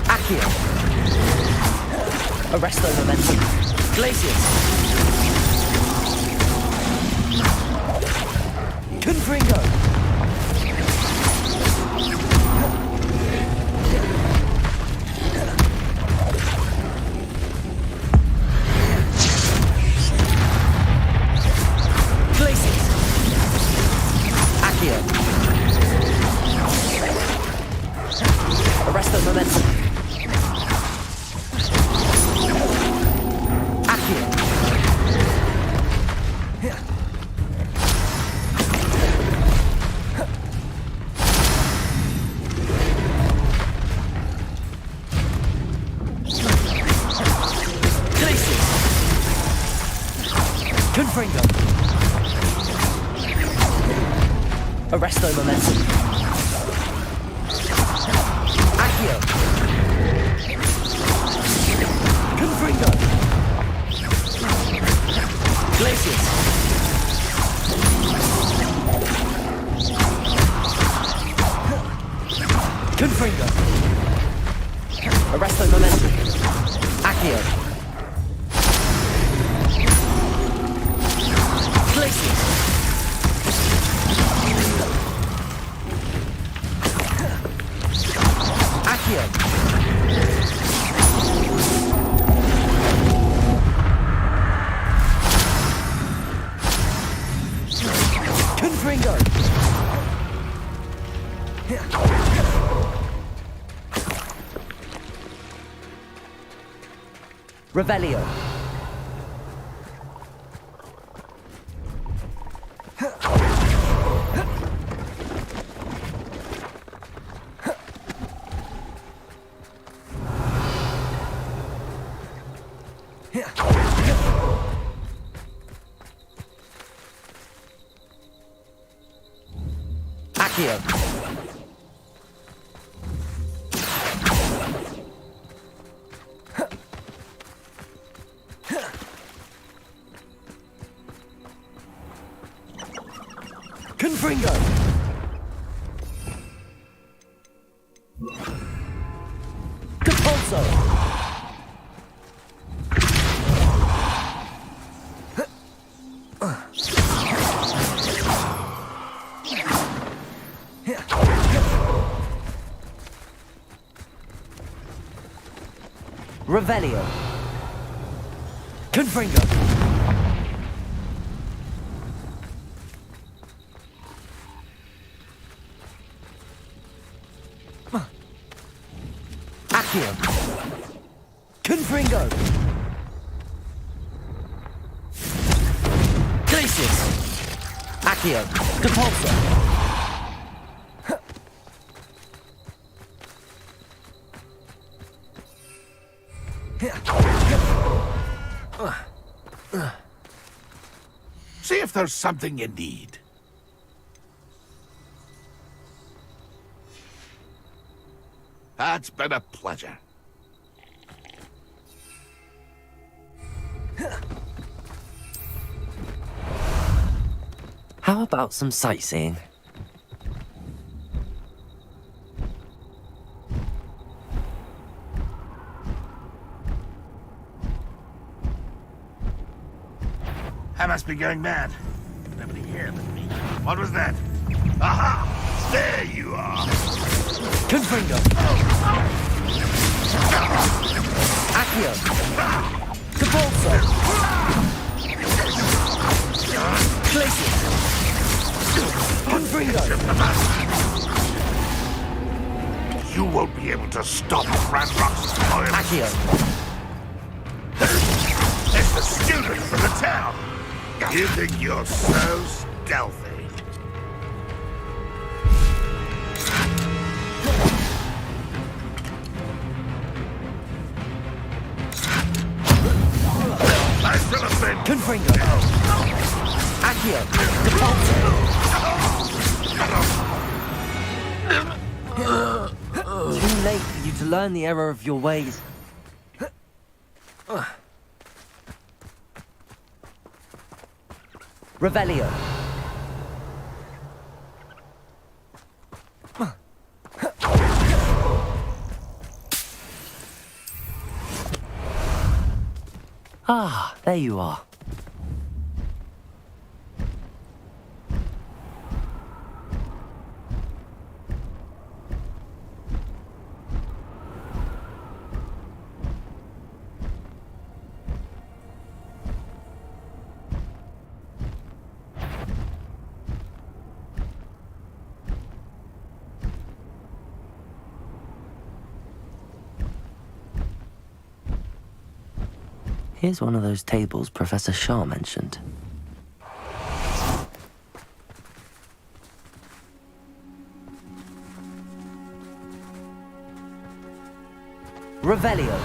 Accio. Arresto momentum. Glacius. Confringo. Glacius. Accio. Arresto momentum. Accio. Glacius. Confringo. Arresto momentum. Accio. Confringo. Glacius. Confringo. Arresto momentum. Accio. Glacius. Accio. Confringo. Revelio. Accio. Confringo. Compulso. Revelio. Confringo. Accio. Confringo. Glacius. Accio. Compulso. See if there's something you need. It's been a pleasure. How about some sightseeing? I must be going mad. Nobody here but me. What was that? Aha! There you are! Confringo. Accio. Compulso. Glacius. Confringo. You won't be able to stop Ranrock's spoils. Accio. It's the students from the town. You think you're so stealthy? I still have been. Confringo. Accio. Compulso. Too late for you to learn the error of your ways. Revelio. Ah, there you are. Here's one of those tables Professor Shah mentioned. Revelio.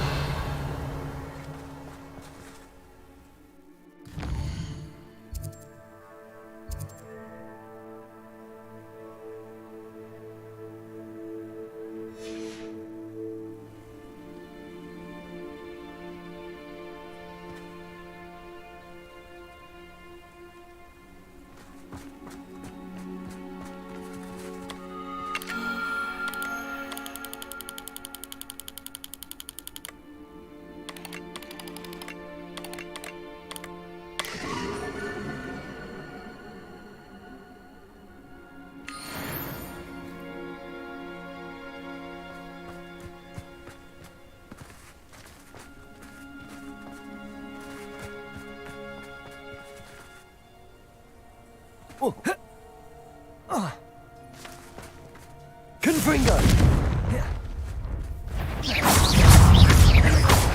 Confringo!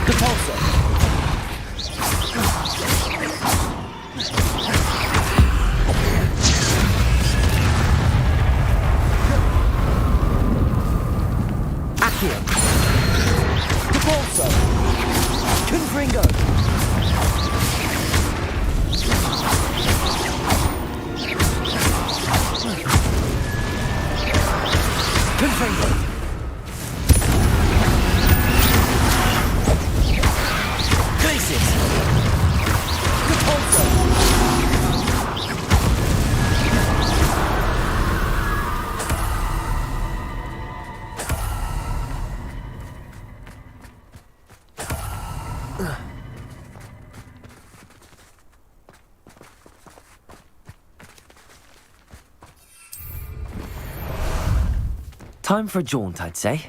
Depulso! Accio! Depulso! Confringo! Confringo! Glacis! Depulso! Time for a jaunt, I'd say.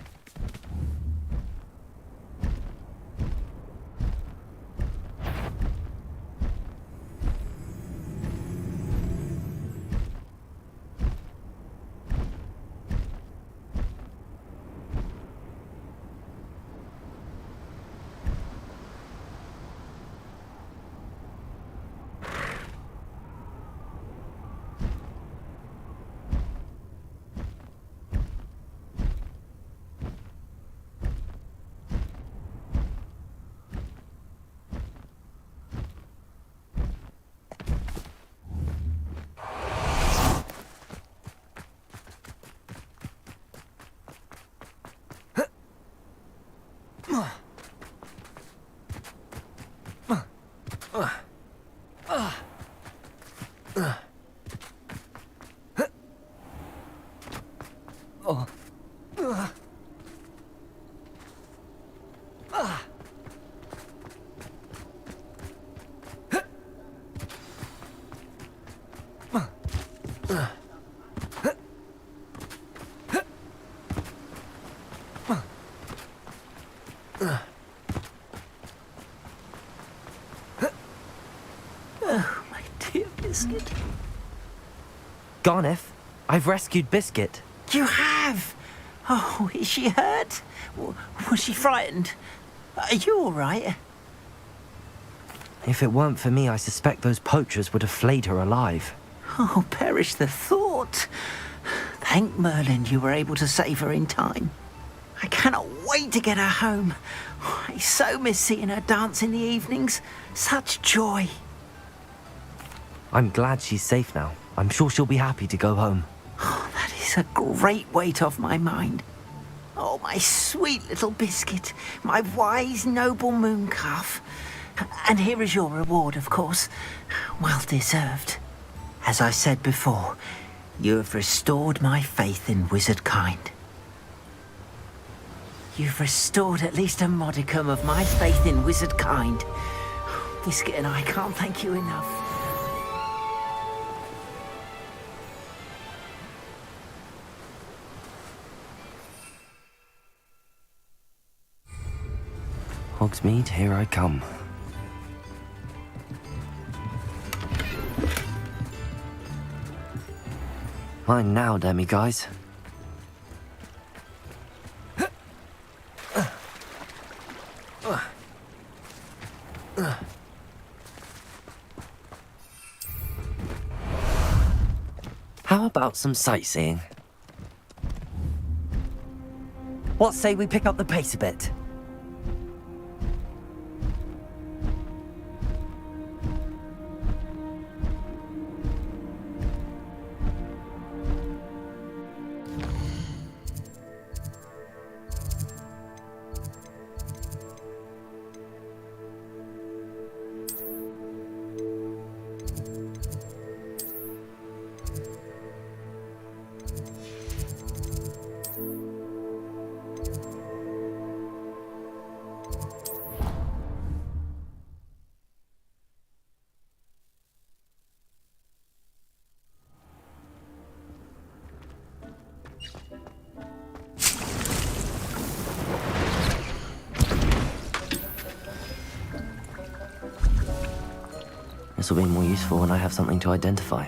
Biscuit? Garneth, I've rescued Biscuit. You have? Oh, is she hurt? Was she frightened? Are you all right? If it weren't for me, I suspect those poachers would have flayed her alive. Oh, perish the thought. Thank Merlin you were able to save her in time. I cannot wait to get her home. I so miss seeing her dance in the evenings. Such joy. I'm glad she's safe now. I'm sure she'll be happy to go home. Oh, that is a great weight off my mind. Oh, my sweet little Biscuit, my wise, noble mooncalf. And here is your reward, of course. Well deserved. As I said before, you have restored my faith in wizard kind. You've restored at least a modicum of my faith in wizard kind. Biscuit and I can't thank you enough. Hogsmeade, here I come. Fine now, demiguys. How about some sightseeing? What say we pick up the pace a bit? This will be more useful when I have something to identify.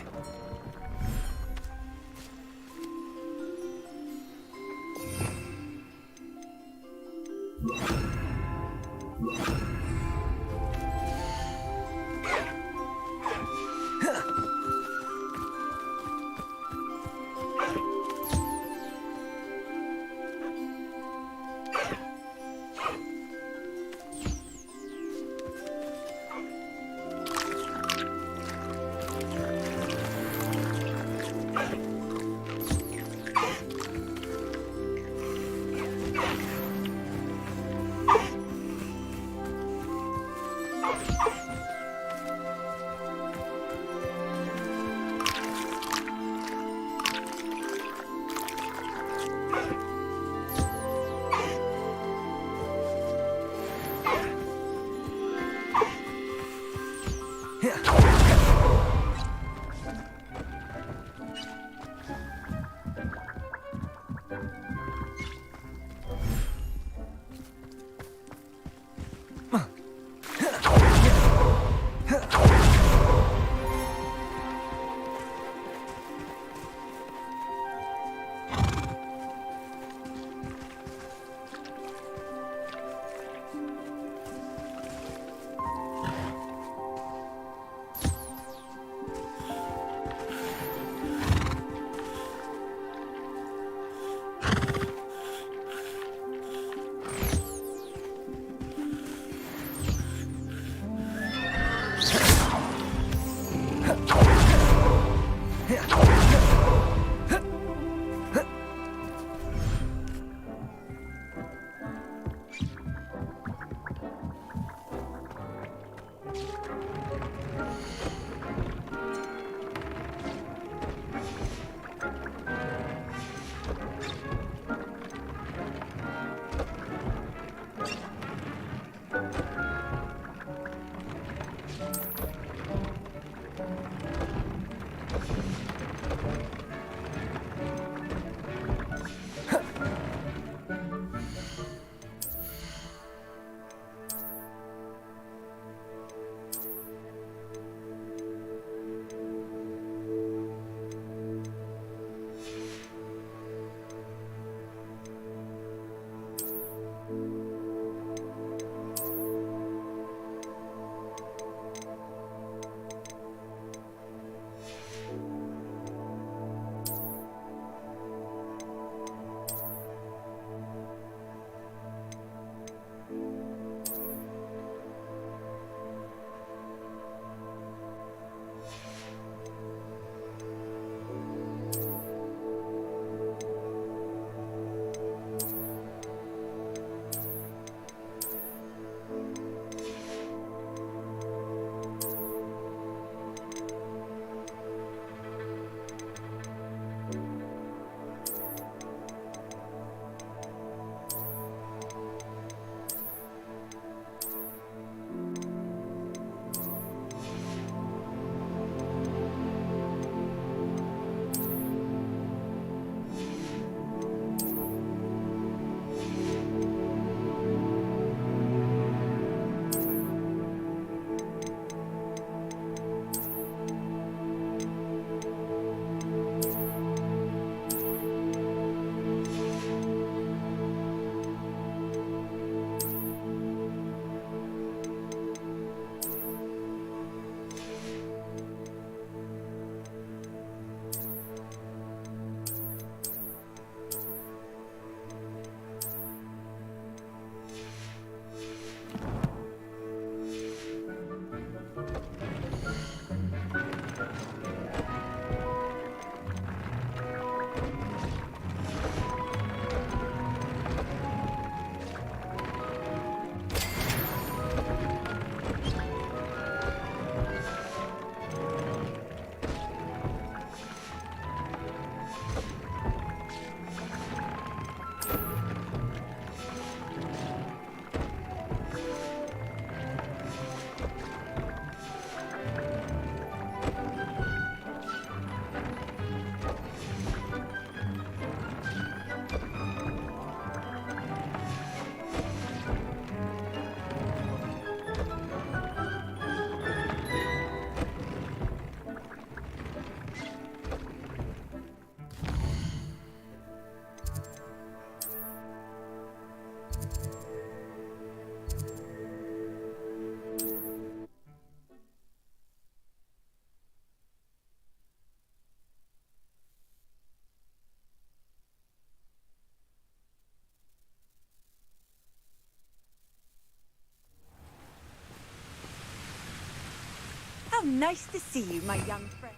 Nice to see you, my young friend.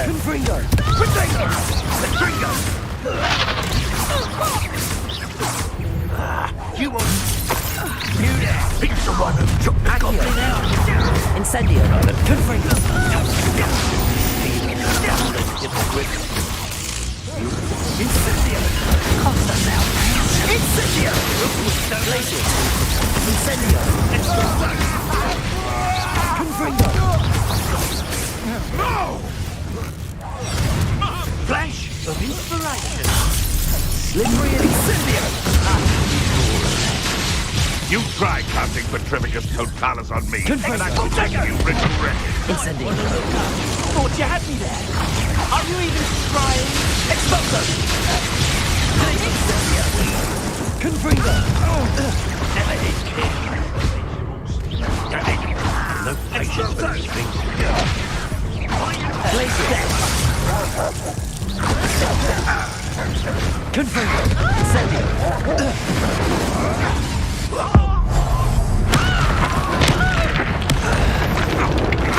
Confringo! Potato! Potato! You won't... You there! He's the one who took the goblin out! Incendio! Confringo! Incendio! Costa now! Incendio! Glacius! Incendio! Confringo! No! Flash of inspiration! Slippery and Incendio! You try casting Petrificus Totalis on me, Confringo! and I will make you resurrect it! Incendio! Thought you had me there. Are you even trying? Expulso! Confringo! Never did care. No patience for these things. Glacius! Confringo! Incendio!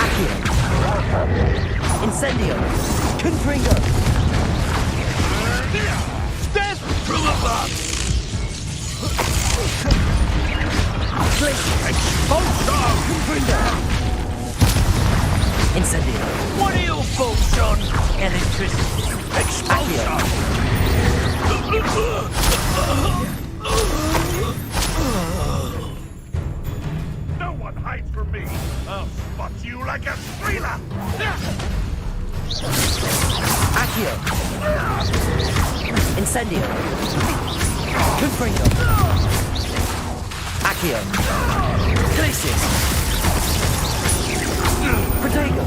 Accio! Incendio! Confringo! Step through the box! Glacius! Expulso! Confringo! Incendio! What are your thoughts on electricity? Expulso! No one hide from me! I'll spot you like a thriller! Accio! Incendio! Confringo! Accio! Glacius! Protego!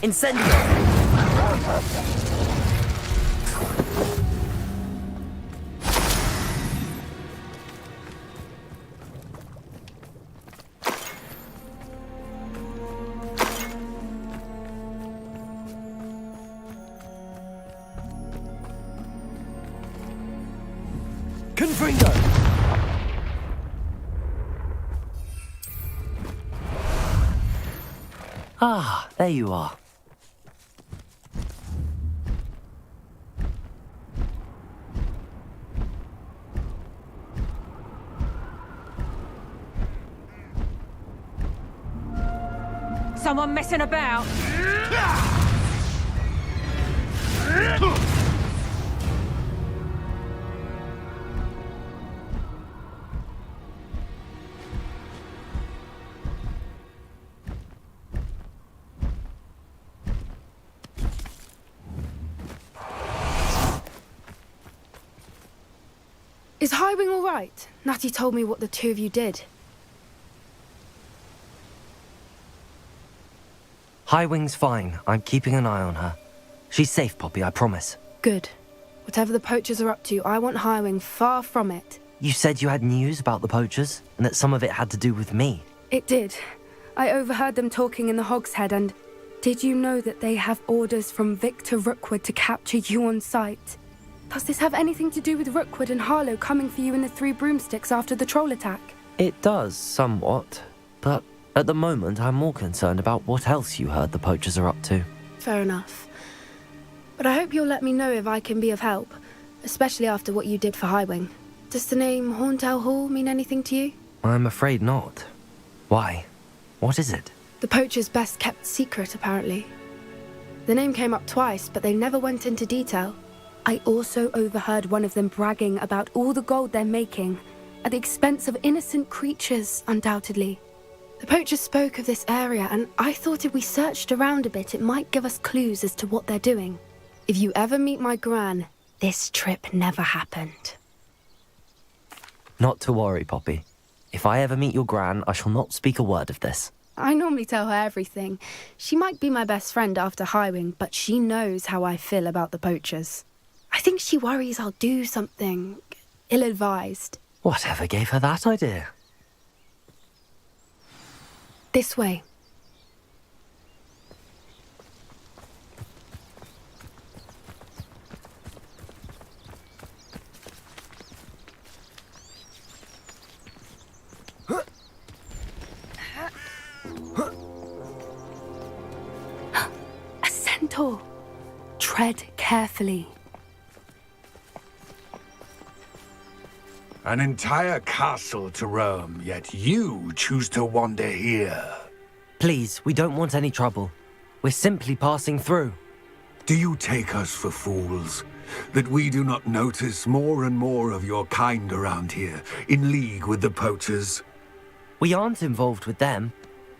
Incendio! Confringo! Ah, there you are. Someone messing about? Is Highwing all right? Natty told me what the two of you did. Highwing's fine. I'm keeping an eye on her. She's safe, Poppy, I promise. Good. Whatever the poachers are up to, I want Highwing far from it. You said you had news about the poachers, and that some of it had to do with me. It did. I overheard them talking in the Hogshead, and did you know that they have orders from Victor Rookwood to capture you on sight? Does this have anything to do with Rookwood and Harlow coming for you in the Three Broomsticks after the troll attack? It does, somewhat. But at the moment, I'm more concerned about what else you heard the poachers are up to. Fair enough. But I hope you'll let me know if I can be of help, especially after what you did for Highwing. Does the name Horntail Hall mean anything to you? I'm afraid not. Why? What is it? The poacher's best kept secret, apparently. The name came up twice, but they never went into detail. I also overheard one of them bragging about all the gold they're making, at the expense of innocent creatures, undoubtedly. The poachers spoke of this area, and I thought if we searched around a bit, it might give us clues as to what they're doing. If you ever meet my gran, this trip never happened. Not to worry, Poppy. If I ever meet your gran, I shall not speak a word of this. I normally tell her everything. She might be my best friend after Highwing, but she knows how I feel about the poachers. I think she worries I'll do something ill-advised. Whatever gave her that idea? This way. A centaur. Tread carefully. An entire castle to roam, yet you choose to wander here. Please, we don't want any trouble. We're simply passing through. Do you take us for fools? That we do not notice more and more of your kind around here, in league with the poachers? We aren't involved with them.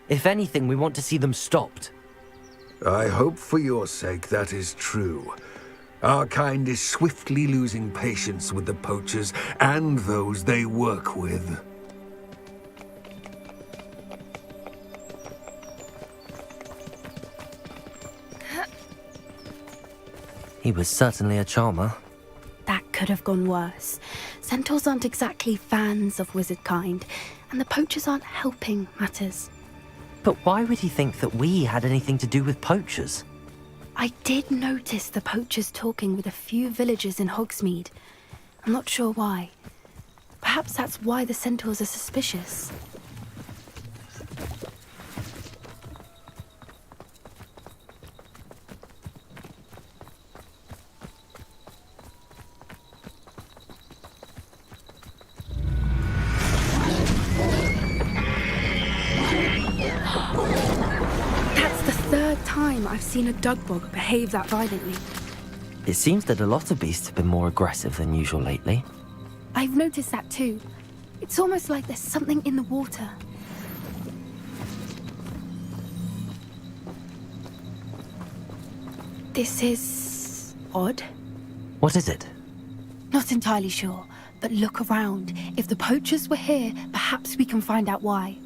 If anything, we want to see them stopped. I hope for your sake that is true. Our kind is swiftly losing patience with the poachers and those they work with. He was certainly a charmer. That could have gone worse. Centaurs aren't exactly fans of wizard kind, and the poachers aren't helping matters. But why would he think that we had anything to do with poachers? I did notice the poachers talking with a few villagers in Hogsmeade. I'm not sure why. Perhaps that's why the centaurs are suspicious. I've seen a dugbog behave that violently. It seems that a lot of beasts have been more aggressive than usual lately. I've noticed that too. It's almost like there's something in the water. This is odd. What is it? Not entirely sure, but look around. If the poachers were here, perhaps we can find out why.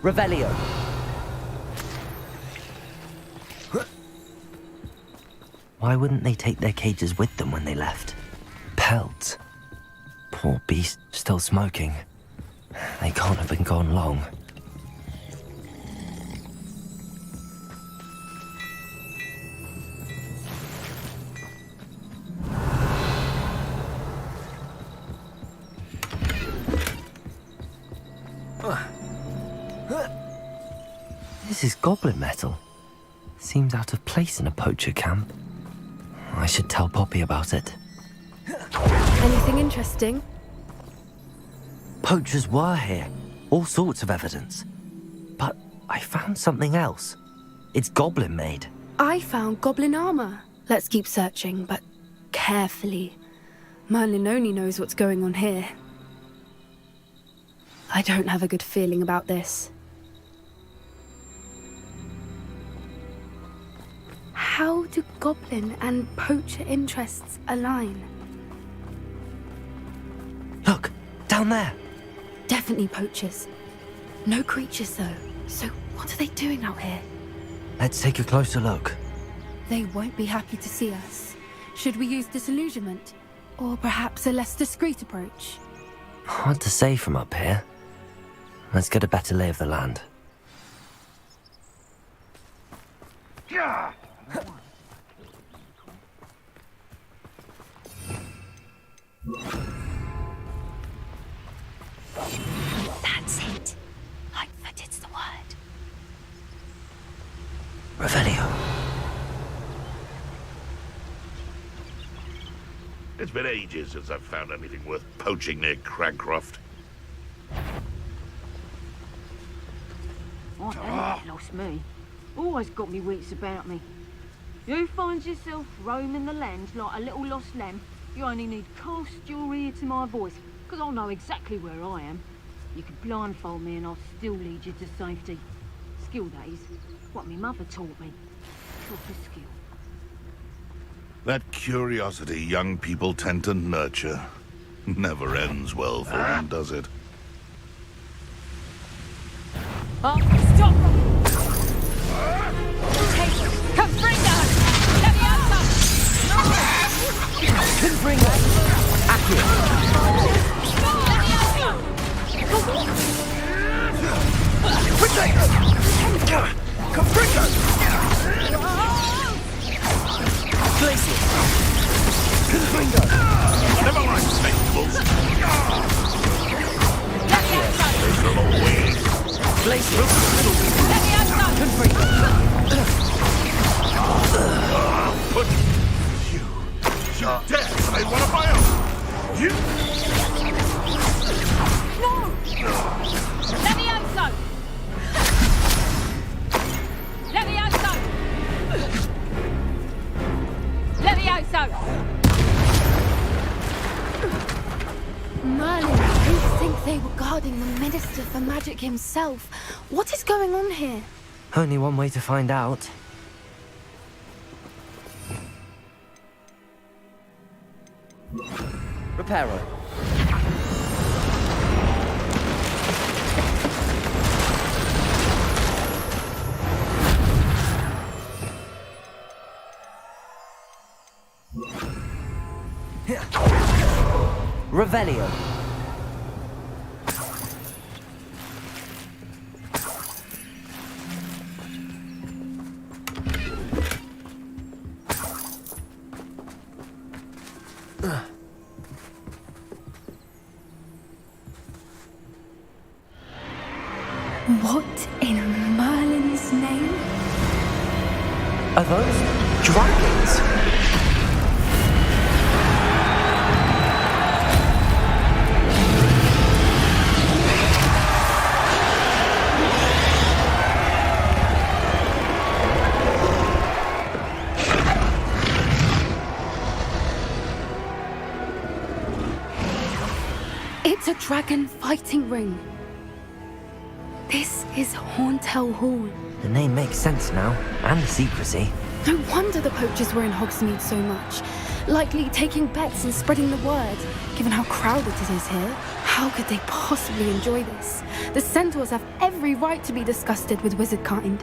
Revelio. Why wouldn't they take their cages with them when they left? Pelts. Poor beast, still smoking. They can't have been gone long. This is goblin metal. Seems out of place in a poacher camp. I should tell Poppy about it. Anything interesting? Poachers were here. All sorts of evidence. But I found something else. It's goblin made. I found goblin armor. Let's keep searching, but carefully. Merlin only knows what's going on here. I don't have a good feeling about this. How do goblin and poacher interests align? Look, down there. Definitely poachers. No creatures though. So what are they doing out here? Let's take a closer look. They won't be happy to see us. Should we use disillusionment? Or perhaps a less discreet approach? Hard to say from up here. Let's get a better lay of the land. Yeah. That's it. Lightfooted's the word. Revelio. It's been ages since I've found anything worth poaching near Cragcroft. I ain't lost me. Always got me wits about me. You find yourself roaming the land like a little lost lamb, you only need cast your ear to my voice, because I'll know exactly where I am. You could blindfold me and I'll still lead you to safety. Skill, that is. What me mother taught me. Proper skill. That curiosity young people tend to nurture never ends well for them, does it? Oh, stop! Hey, come bring us! like himself. What is going on here? Only one way to find out. Reparo. Revelio. What in Merlin's name? Are those dragons? It's a dragon fighting ring. This is Hauntel Hall. The name makes sense now, and the secrecy. No wonder the poachers were in Hogsmeade so much. Likely taking bets and spreading the word, given how crowded it is here. How could they possibly enjoy this? The centaurs have every right to be disgusted with wizard kind.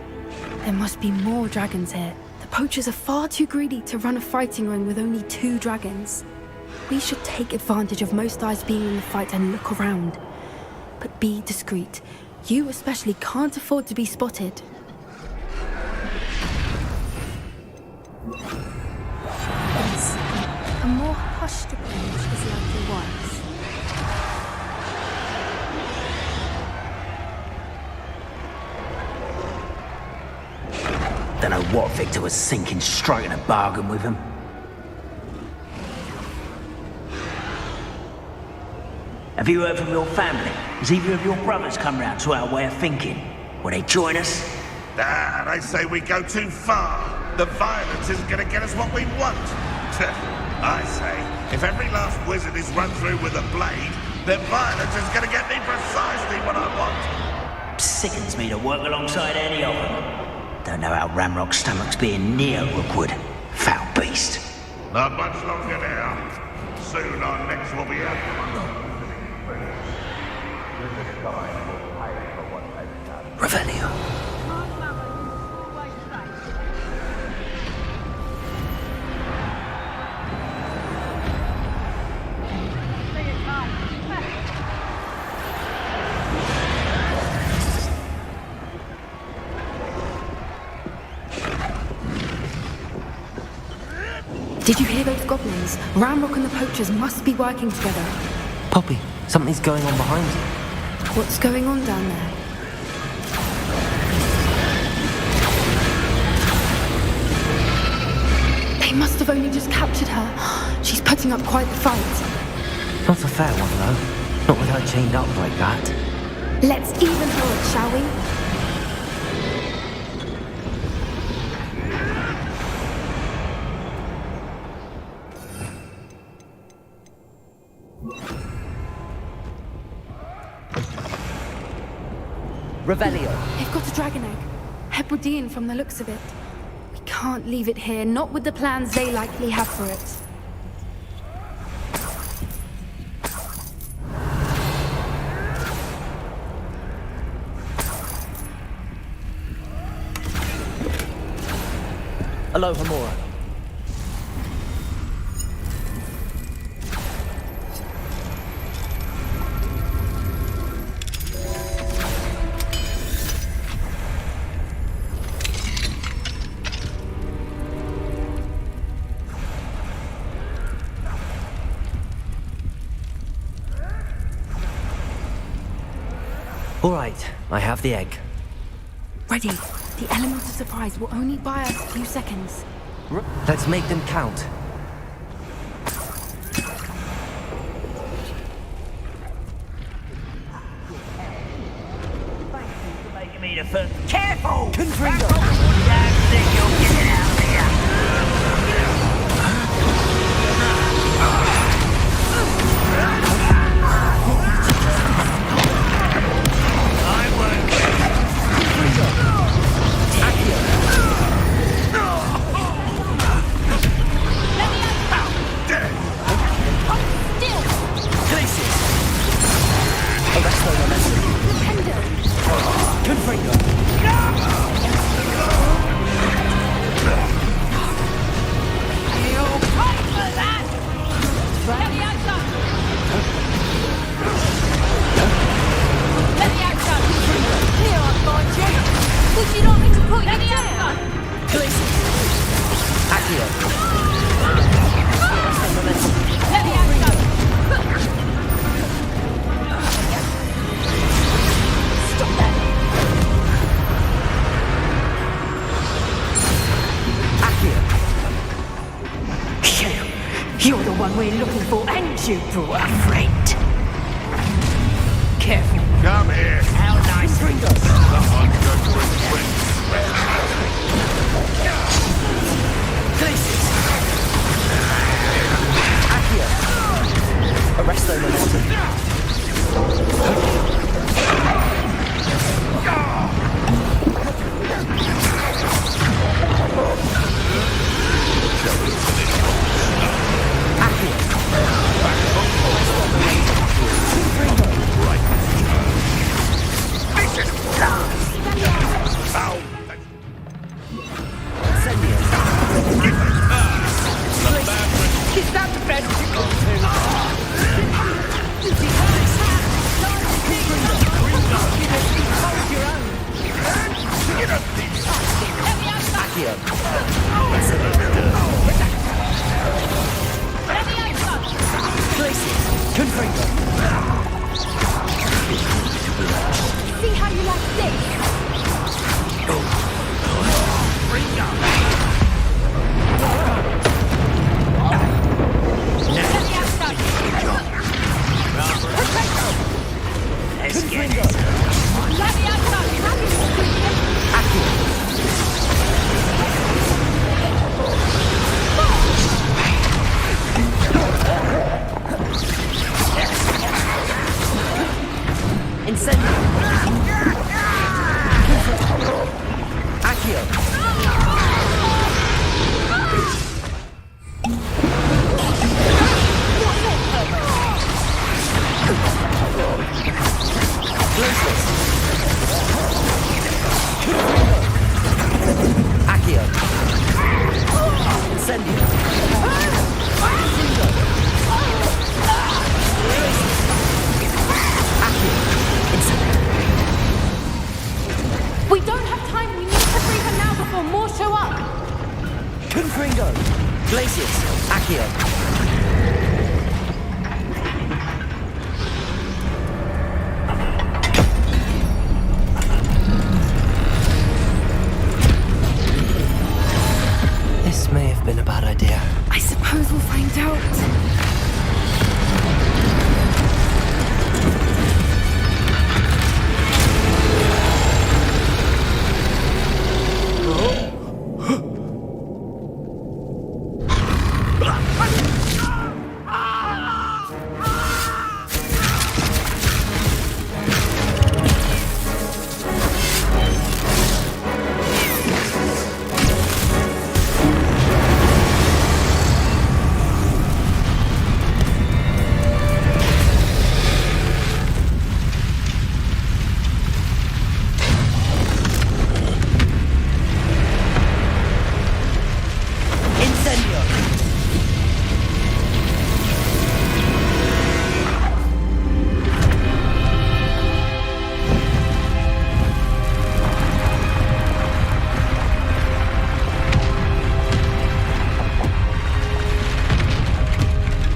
There must be more dragons here. The poachers are far too greedy to run a fighting ring with only 2 dragons. We should take advantage of most eyes being in the fight and look around. But be discreet. You especially can't afford to be spotted. Yes, a more hushed approach is likely wise. Don't know what Victor was thinking, striking a bargain with him. Have you heard from your family? Has either of your brothers come round to our way of thinking? Will they join us? Ah, they say we go too far. The violence isn't going to get us what we want. I say, if every last wizard is run through with a blade, then violence is going to get me precisely what I want. Sickens me to work alongside any of them. Don't know how Ramrock's stomach's being near Rookwood. Foul beast. Not much longer now. Soon our necks will be out. Revelio. Did you hear those goblins? Ramrock and the poachers must be working together. Poppy, something's going on behind you. What's going on down there? They must have only just captured her. She's putting up quite the fight. Not a fair one, though. Not with her chained up like that. Let's even her it, shall we? Revelio. They've got a dragon egg. Hebridean from the looks of it. We can't leave it here, not with the plans they likely have for it. Aloha Mora. All right, I have the egg. Ready. The element of surprise will only buy us a few seconds. Let's make them count. Thank you for making me the first. Careful! Confringo! Damn thing, you'll get it out here! I'm one we're looking for, ain't you, brought a friend? Careful. Come here. How nice. Someone's going to regret. Glacius! Accio! Arresto momentum. Is that the best you can See how you like this? We don't have time. We need to free her now before more show up. Confringo! Glacius! Accio! This may have been a bad idea. I suppose we'll find out.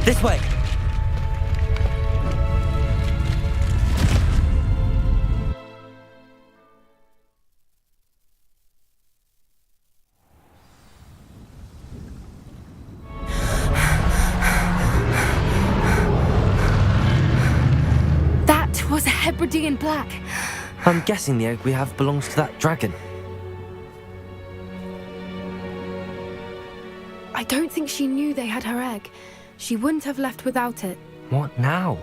This way! That was a Hebridean black. I'm guessing the egg we have belongs to that dragon. I don't think she knew they had her egg. She wouldn't have left without it. What now?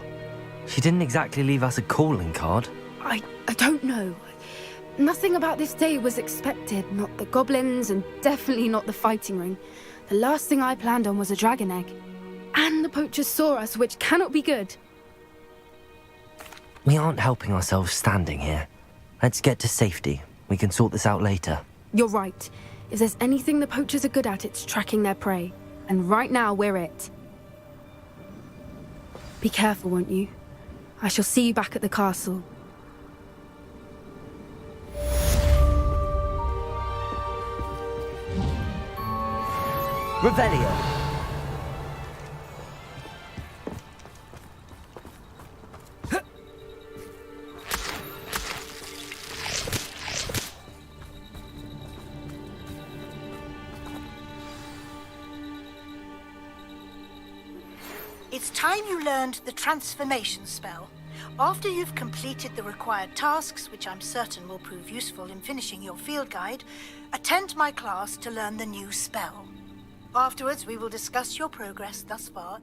She didn't exactly leave us a calling card. I don't know. Nothing about this day was expected. Not the goblins, and definitely not the fighting ring. The last thing I planned on was a dragon egg. And the poachers saw us, which cannot be good. We aren't helping ourselves standing here. Let's get to safety. We can sort this out later. You're right. If there's anything the poachers are good at, it's tracking their prey. And right now, we're it. Be careful, won't you? I shall see you back at the castle. Revelio! It's time you learned the transformation spell. After you've completed the required tasks, which I'm certain will prove useful in finishing your field guide, attend my class to learn the new spell. Afterwards, we will discuss your progress thus far.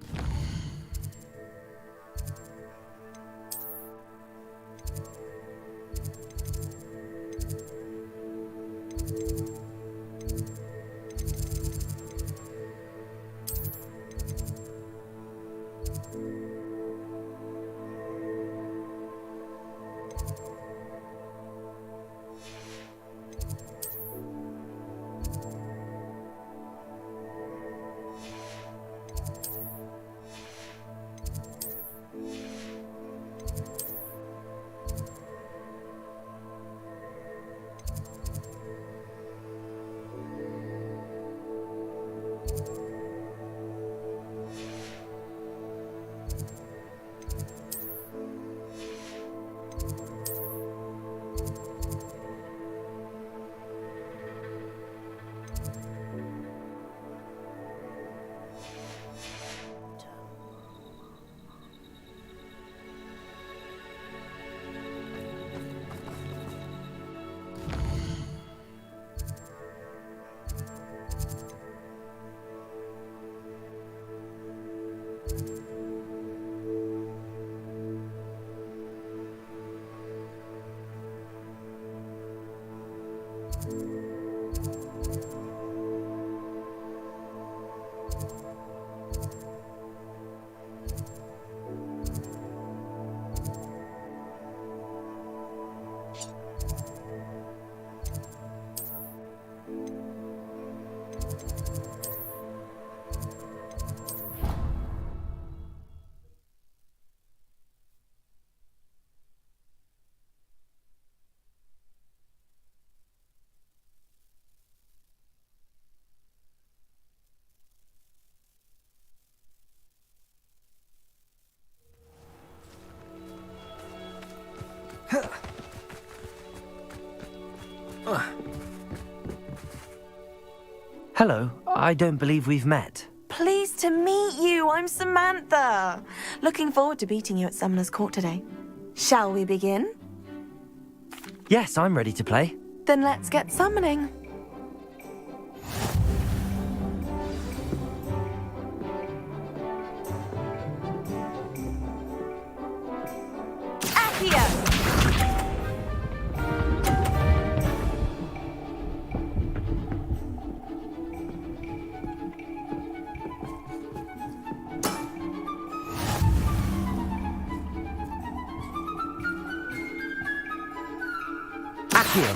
Hello, I don't believe we've met. Pleased to meet you. I'm Samantha. Looking forward to beating you at Summoner's Court today. Shall we begin? Yes, I'm ready to play. Then let's get summoning. Accio!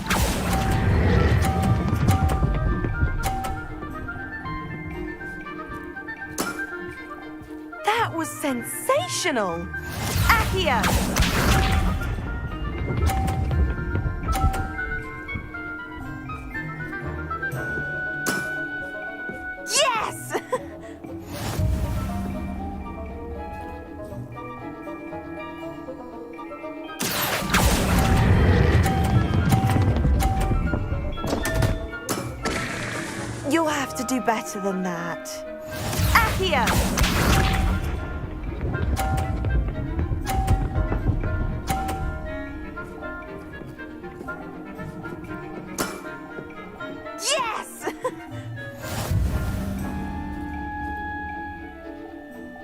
That was sensational! Accio! Yes! You'll have to do better than that. Accio! Yes!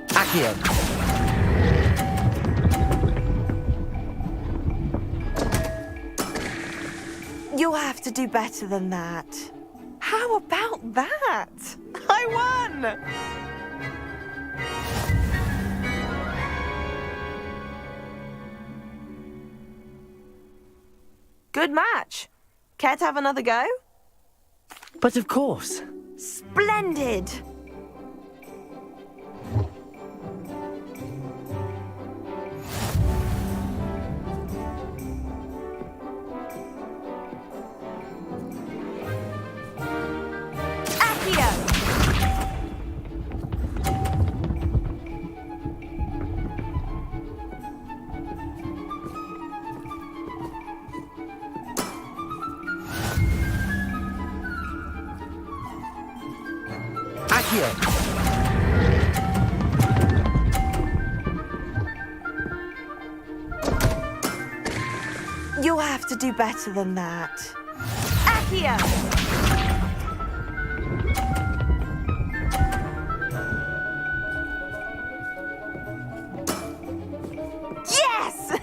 Accio! You'll have to do better than that. How about that? I won! Good match. Care to have another go? But of course. Splendid! Accio! have to do better than that. Accio! Yes!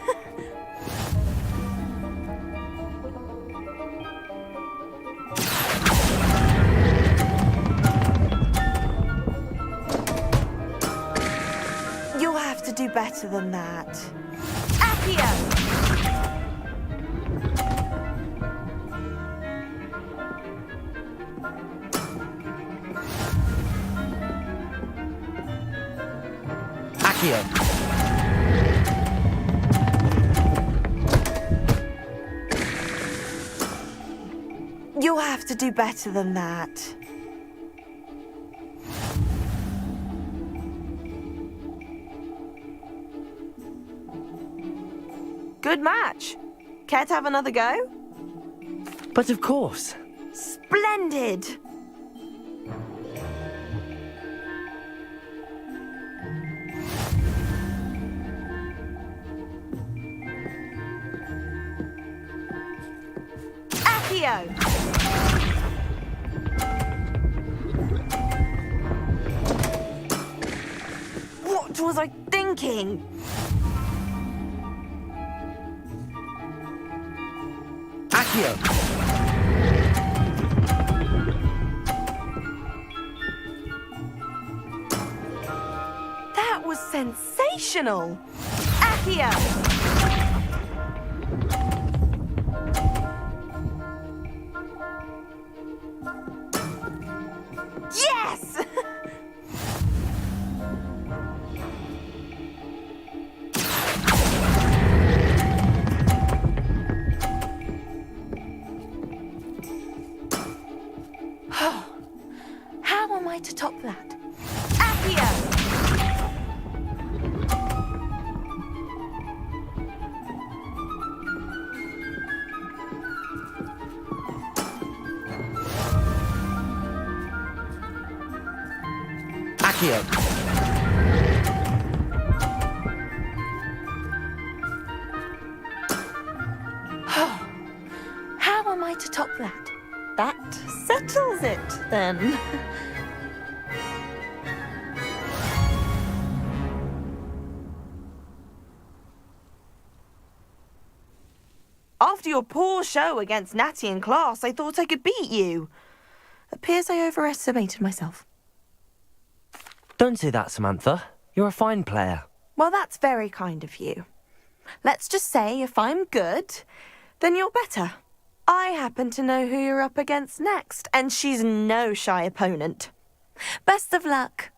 You'll have to do better than that. Accio! Accio. You'll have to do better than that. Good match. Care to have another go? But of course. Splendid! Accio! What was I thinking? Accio. That was sensational! Accio! Yes! How am I to top that? Accio! Accio. How am I to top that? That settles it, then. After your poor show against Natty in class, I thought I could beat you. Appears I overestimated myself. Don't say that, Samantha. You're a fine player. Well, that's very kind of you. Let's just say if I'm good, then you're better. I happen to know who you're up against next, and she's no shy opponent. Best of luck.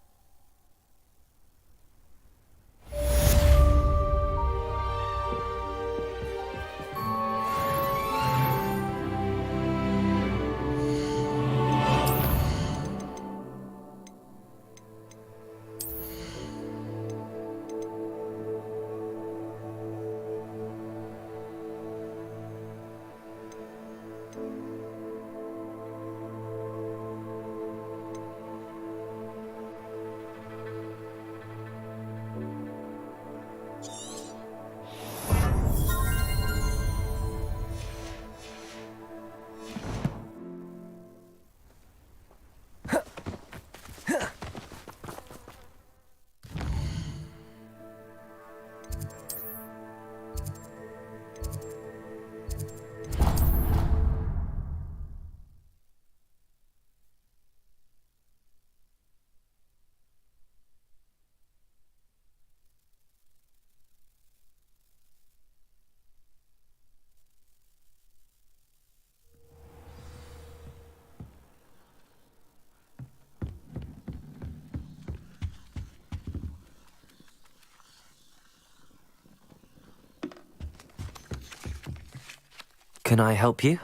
Can I help you?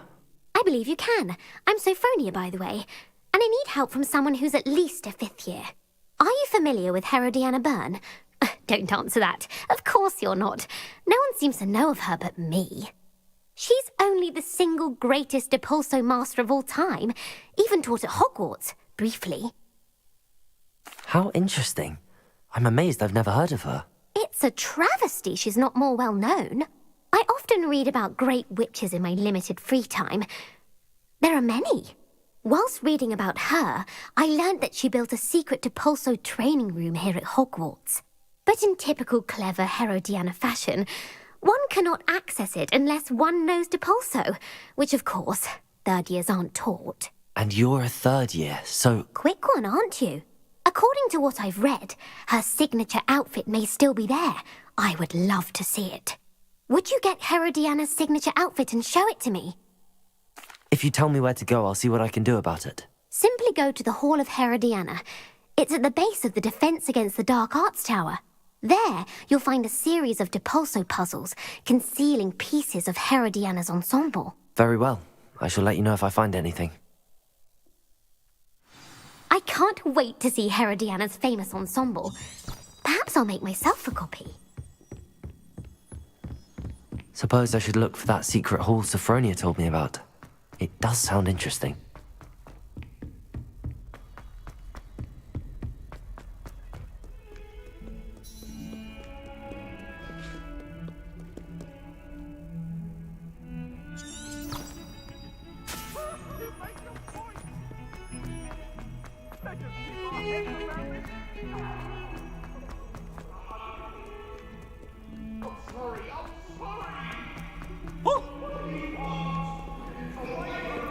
I believe you can. I'm Sophronia, by the way, and I need help from someone who's at least a 5th year. Are you familiar with Herodiana Byrne? Don't answer that. Of course you're not. No one seems to know of her but me. She's only the single greatest Depulso master of all time, even taught at Hogwarts, briefly. How interesting. I'm amazed I've never heard of her. It's a travesty she's not more well known. I often read about great witches in my limited free time. There are many. Whilst reading about her, I learned that she built a secret Depulso training room here at Hogwarts. But in typical clever Herodiana fashion, one cannot access it unless one knows Depulso, which of course, third years aren't taught. And you're a third year, so... Quick one, aren't you? According to what I've read, her signature outfit may still be there. I would love to see it. Would you get Herodiana's signature outfit and show it to me? If you tell me where to go, I'll see what I can do about it. Simply go to the Hall of Herodiana. It's at the base of the Defense Against the Dark Arts Tower. There, you'll find a series of Depulso puzzles concealing pieces of Herodiana's ensemble. Very well. I shall let you know if I find anything. I can't wait to see Herodiana's famous ensemble. Perhaps I'll make myself a copy. Suppose I should look for that secret hall Sophronia told me about. It does sound interesting.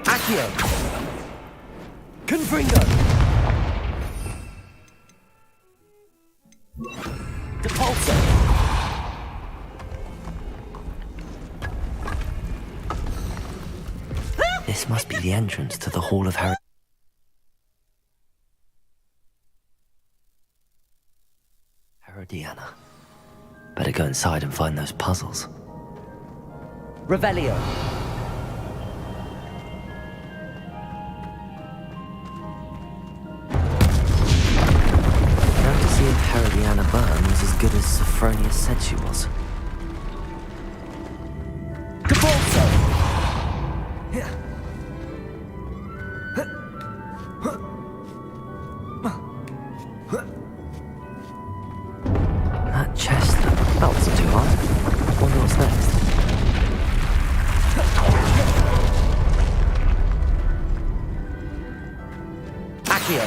Accio! Confringo! Depulso! This must be the entrance to the Hall of Herodiana. Better go inside and find those puzzles. Revelio! Herodiana Byrne was as good as Sophronia said she was. Depulso! That chest, that wasn't too hard. Wonder what's next. Accio!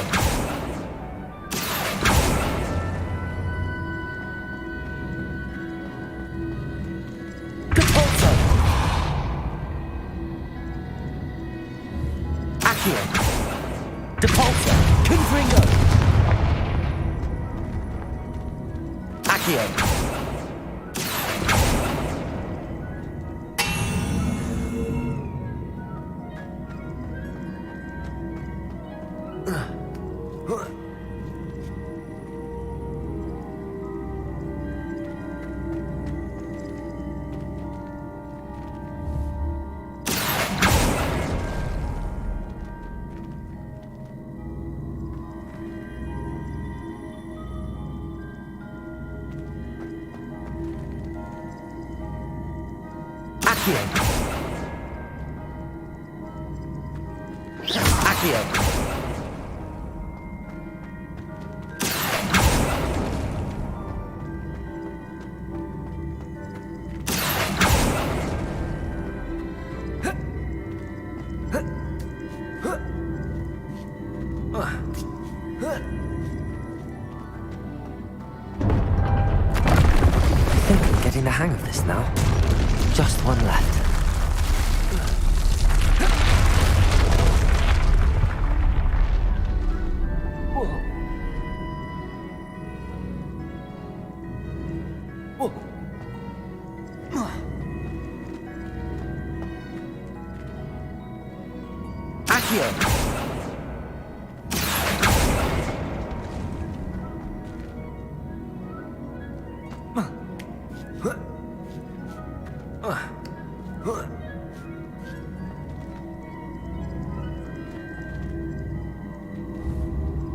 Depulso! Confringo! Accio! Accio! Accio! I think I'm getting the hang of this now. Just one left. Accio!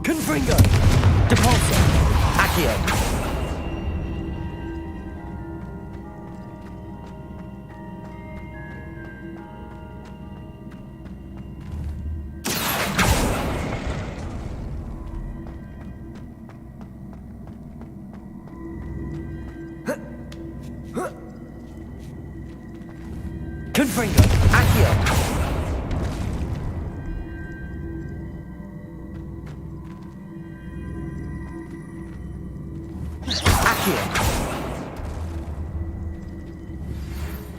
Confringo! Depulso! Accio! Confringo, Accio.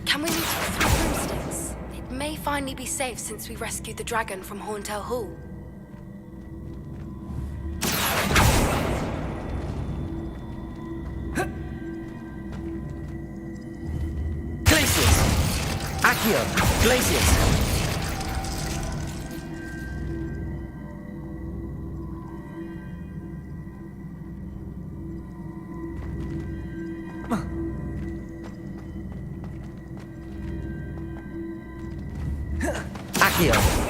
Can we meet at the Three Broomsticks? It may finally be safe since we rescued the dragon from Horntail Hall. Glacius! Accio! Glacius! Accio!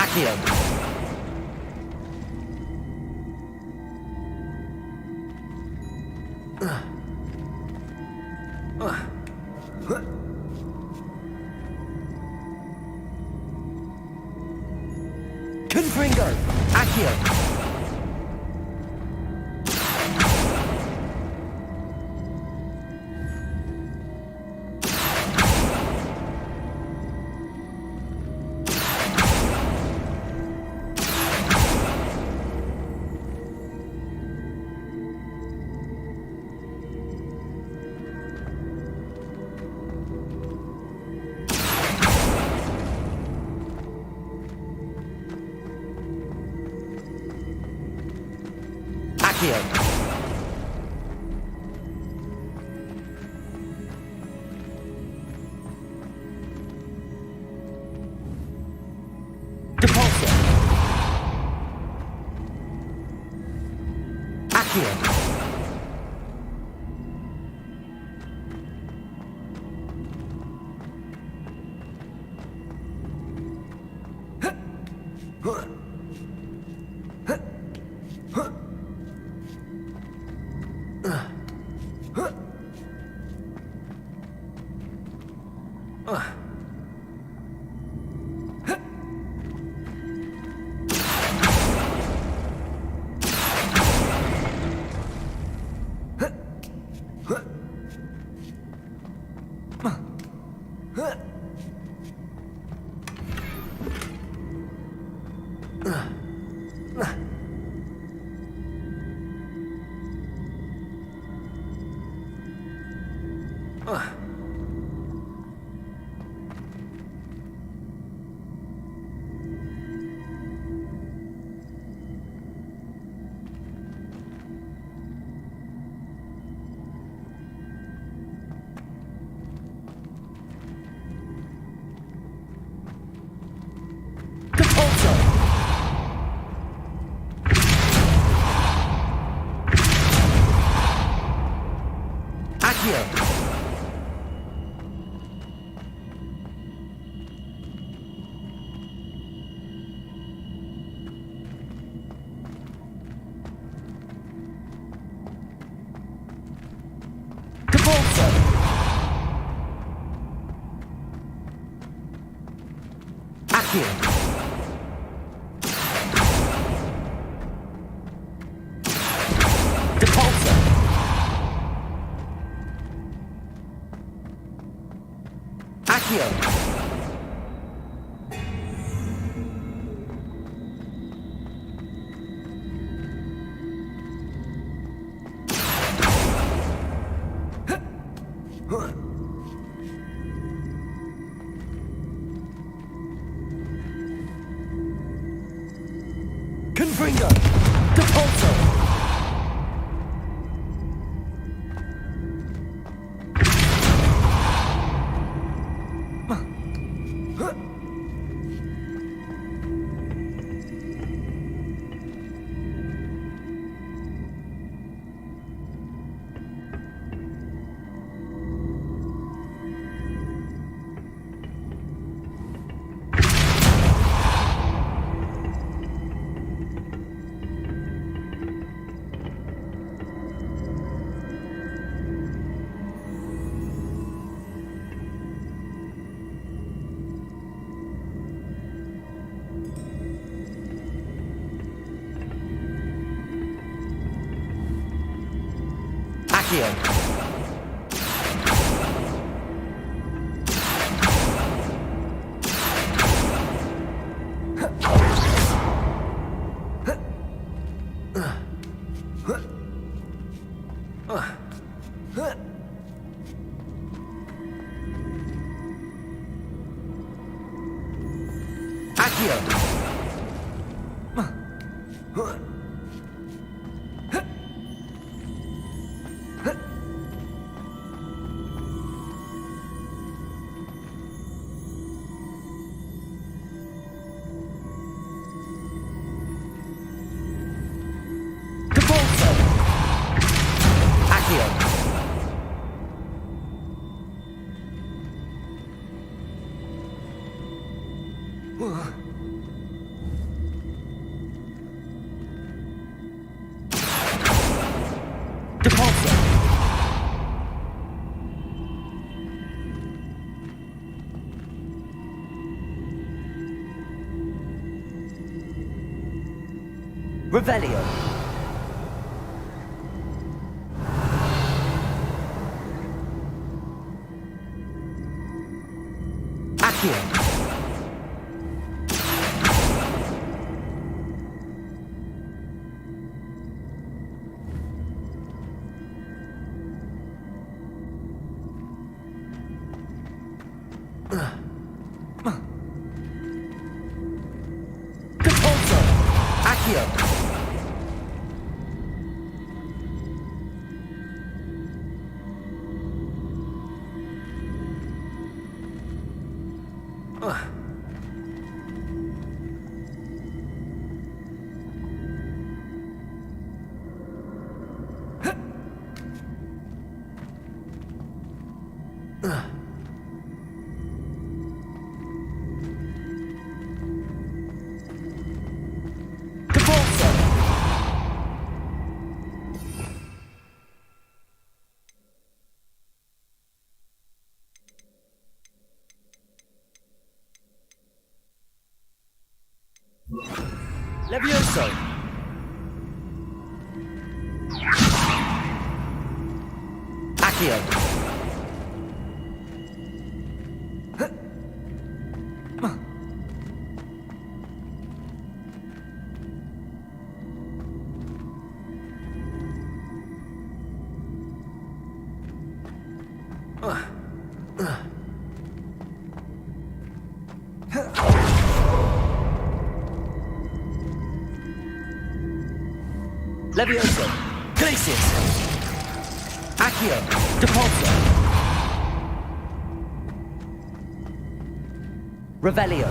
Accio! Confringo! Accio! Accio. Depulsor. Accio. Confringo. Depulsor. Accio. Revelio. Accio. Depulsor. Accio. Levioso. Accio. Levioso. Glacius. Accio. Depulsor. Revelio.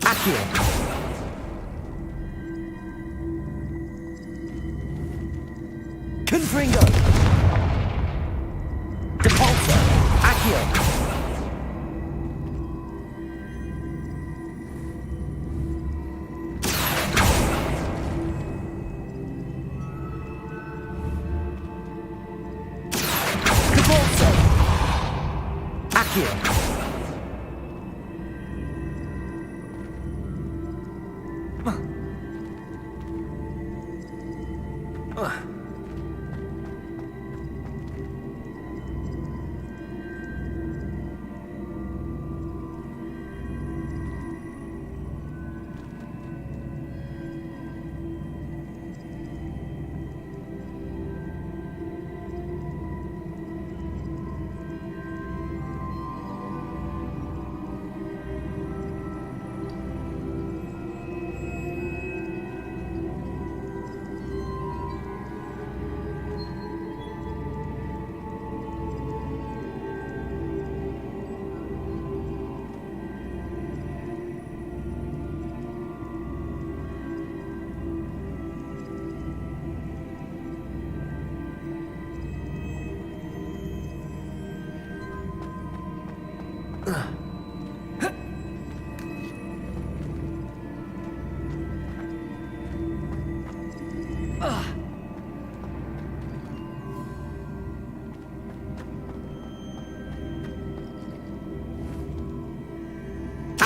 Accio. Confringo! Depulsor! Accio!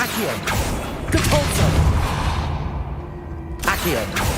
Accio! Depulsor! Accio!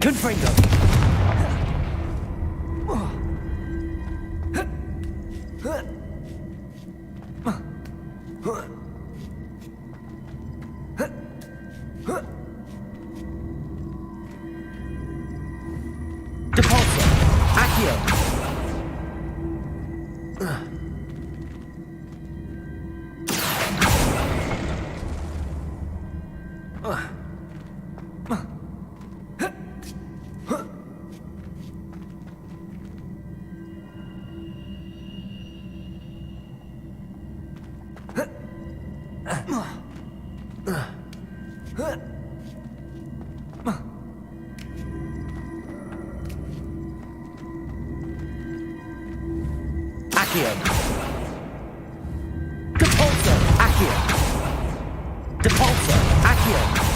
Confringo! Depulsor! Accio! Huh. Accio. Depulso. Accio. Depulso. Accio.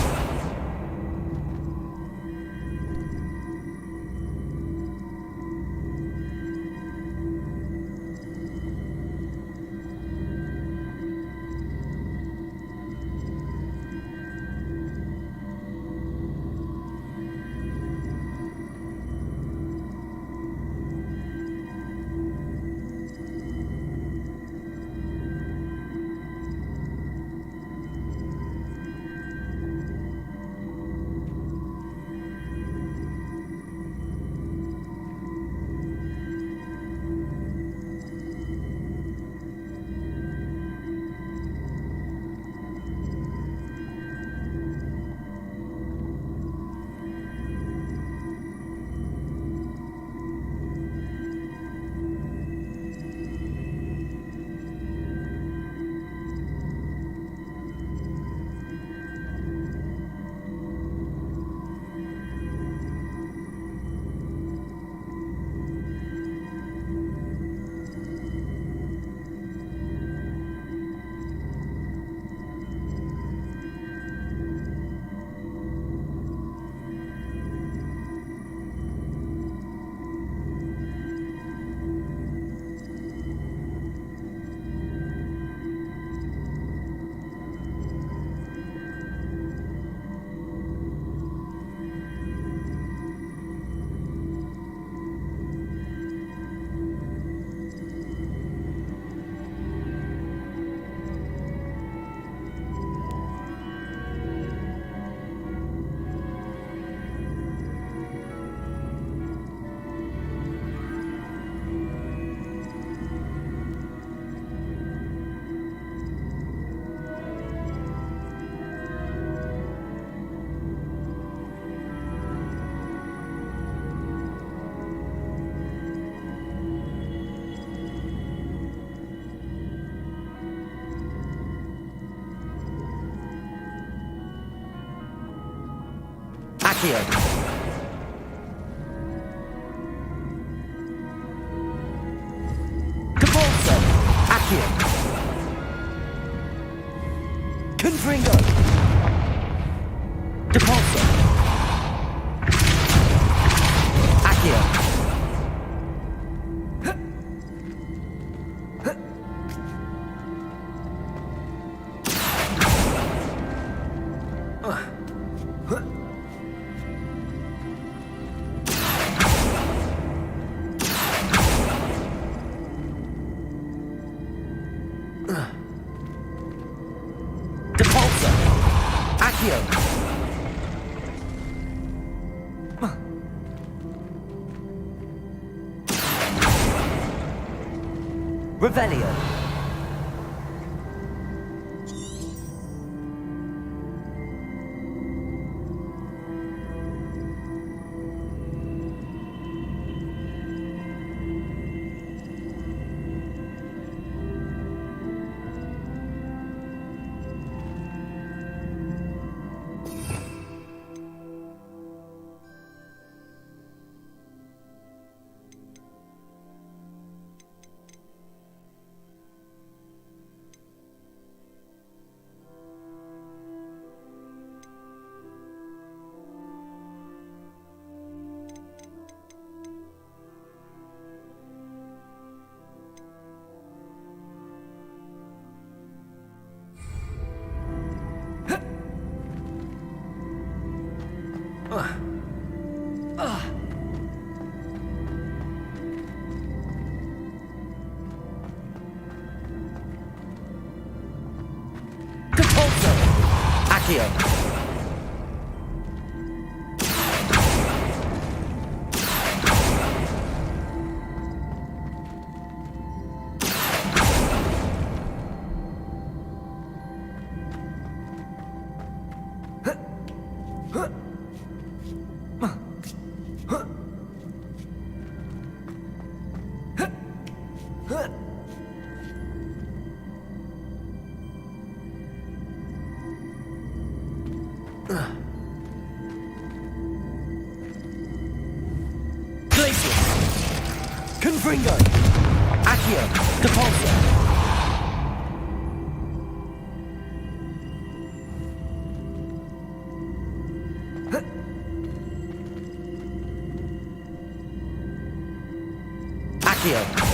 Accio. Depulso. Accio. Confringo. Depulso. Accio. Depulso. Accio. Revelio. Depulso. Accio. Fringo! Accio! Depulso! Accio!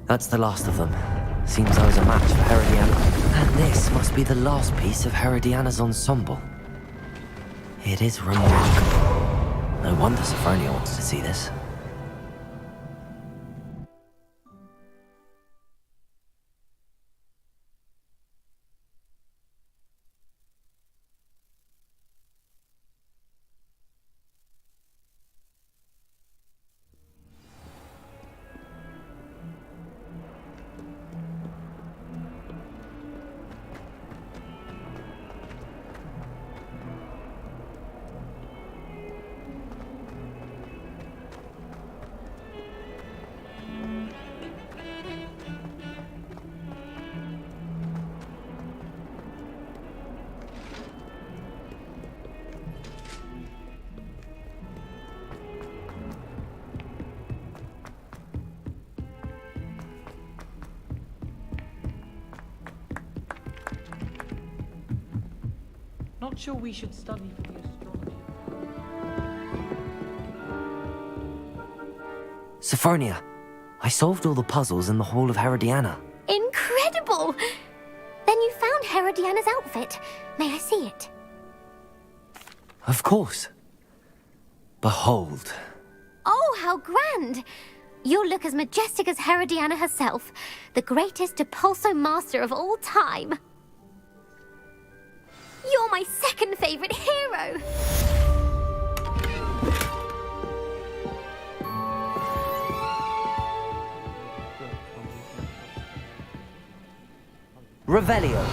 That's the last of them. Seems I was a match for Herodiana. And this must be the last piece of Herodiana's ensemble. It is remarkable. No wonder Sophronia wants to see this. Not sure we should study for the astrology. Sophronia, I solved all the puzzles in the Hall of Herodiana. Incredible! Then you found Herodiana's outfit. May I see it? Of course. Behold. Oh, how grand! You'll look as majestic as Herodiana herself, the greatest Depulso master of all time. You're my second favorite hero! Revelio.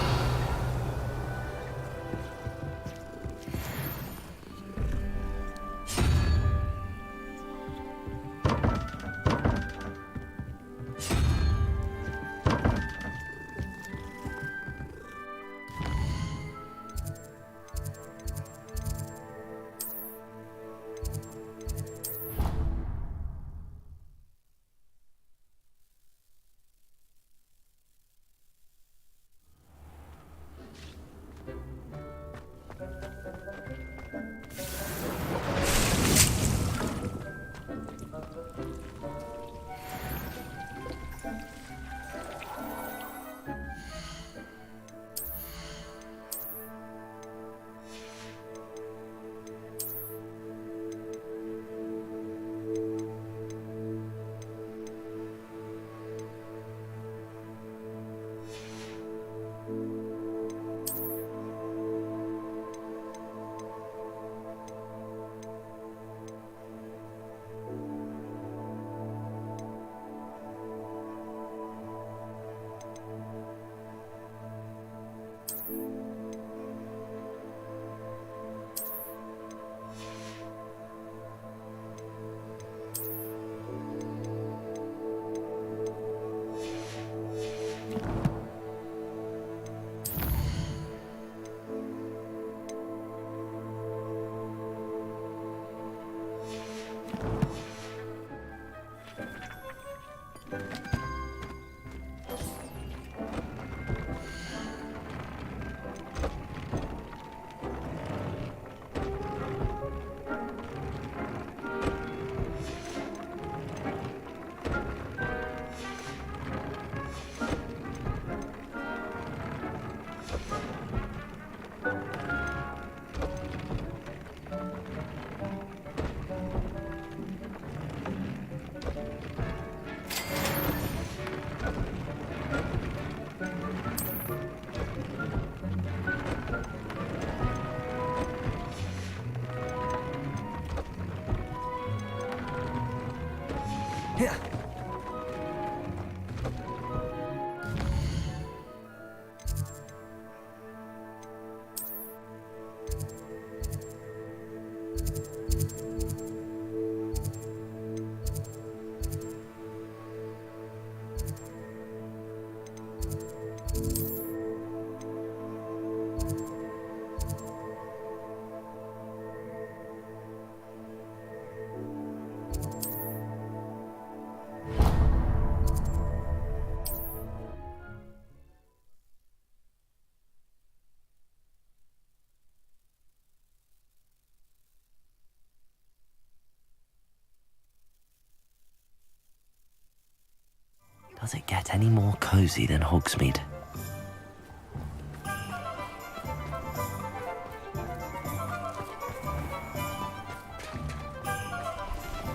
Does it get any more cozy than Hogsmeade?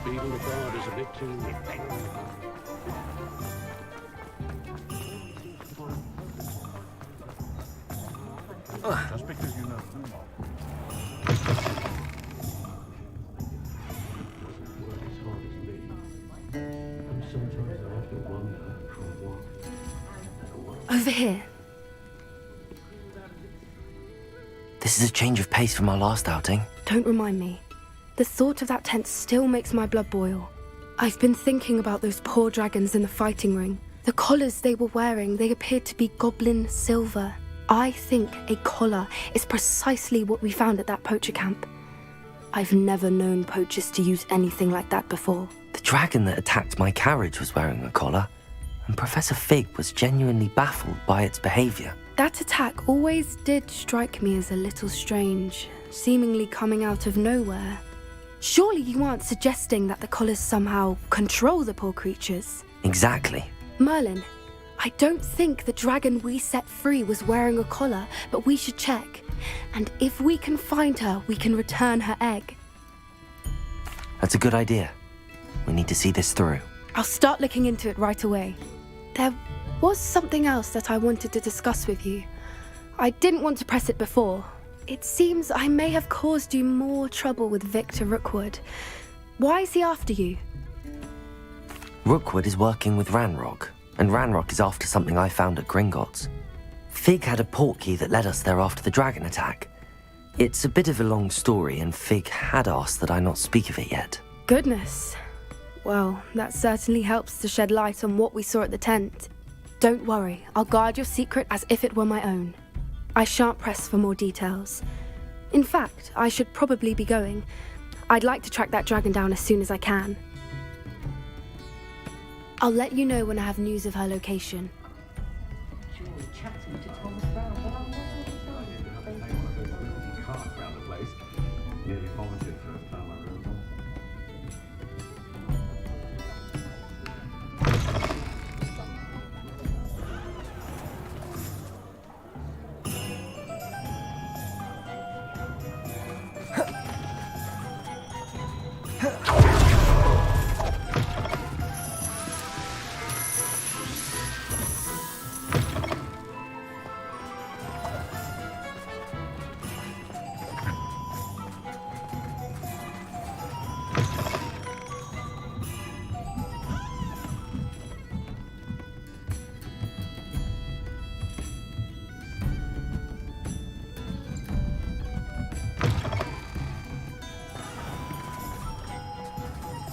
Beating the guard is a bit too... Just because you know football. Over here. This is a change of pace from our last outing. Don't remind me. The thought of that tent still makes my blood boil. I've been thinking about those poor dragons in the fighting ring. The collars they were wearing, they appeared to be goblin silver. I think a collar is precisely what we found at that poacher camp. I've never known poachers to use anything like that before. The dragon that attacked my carriage was wearing a collar, and Professor Fig was genuinely baffled by its behavior. That attack always did strike me as a little strange, seemingly coming out of nowhere. Surely you aren't suggesting that the collars somehow control the poor creatures? Exactly. Merlin, I don't think the dragon we set free was wearing a collar, but we should check. And if we can find her, we can return her egg. That's a good idea. We need to see this through. I'll start looking into it right away. There was something else that I wanted to discuss with you. I didn't want to press it before. It seems I may have caused you more trouble with Victor Rookwood. Why is he after you? Rookwood is working with Ranrock, and Ranrock is after something I found at Gringotts. Fig had a portkey that led us there after the dragon attack. It's a bit of a long story, and Fig had asked that I not speak of it yet. Goodness. Well, that certainly helps to shed light on what we saw at the tent. Don't worry, I'll guard your secret as if it were my own. I shan't press for more details. In fact, I should probably be going. I'd like to track that dragon down as soon as I can. I'll let you know when I have news of her location.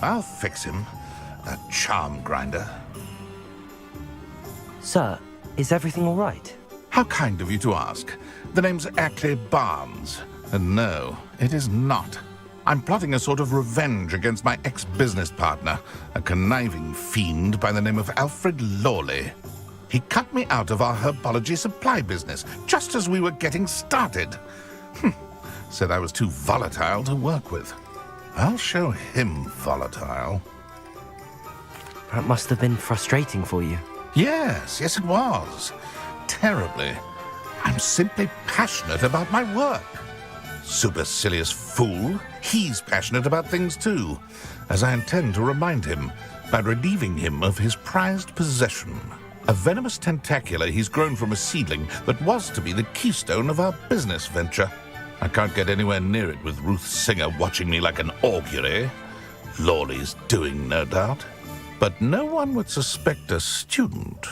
I'll fix him. A charm grinder. Sir, is everything all right? How kind of you to ask. The name's Ackley Barnes. And no, it is not. I'm plotting a sort of revenge against my ex-business partner, a conniving fiend by the name of Alfred Lawley. He cut me out of our herbology supply business just as we were getting started. Said I was too volatile to work with. I'll show him volatile. That must have been frustrating for you. Yes, it was. Terribly. I'm simply passionate about my work. Supercilious fool. He's passionate about things too, as I intend to remind him by relieving him of his prized possession. A venomous tentacula he's grown from a seedling that was to be the keystone of our business venture. I can't get anywhere near it with Ruth Singer watching me like an augury. Lawley's doing, no doubt. But no one would suspect a student.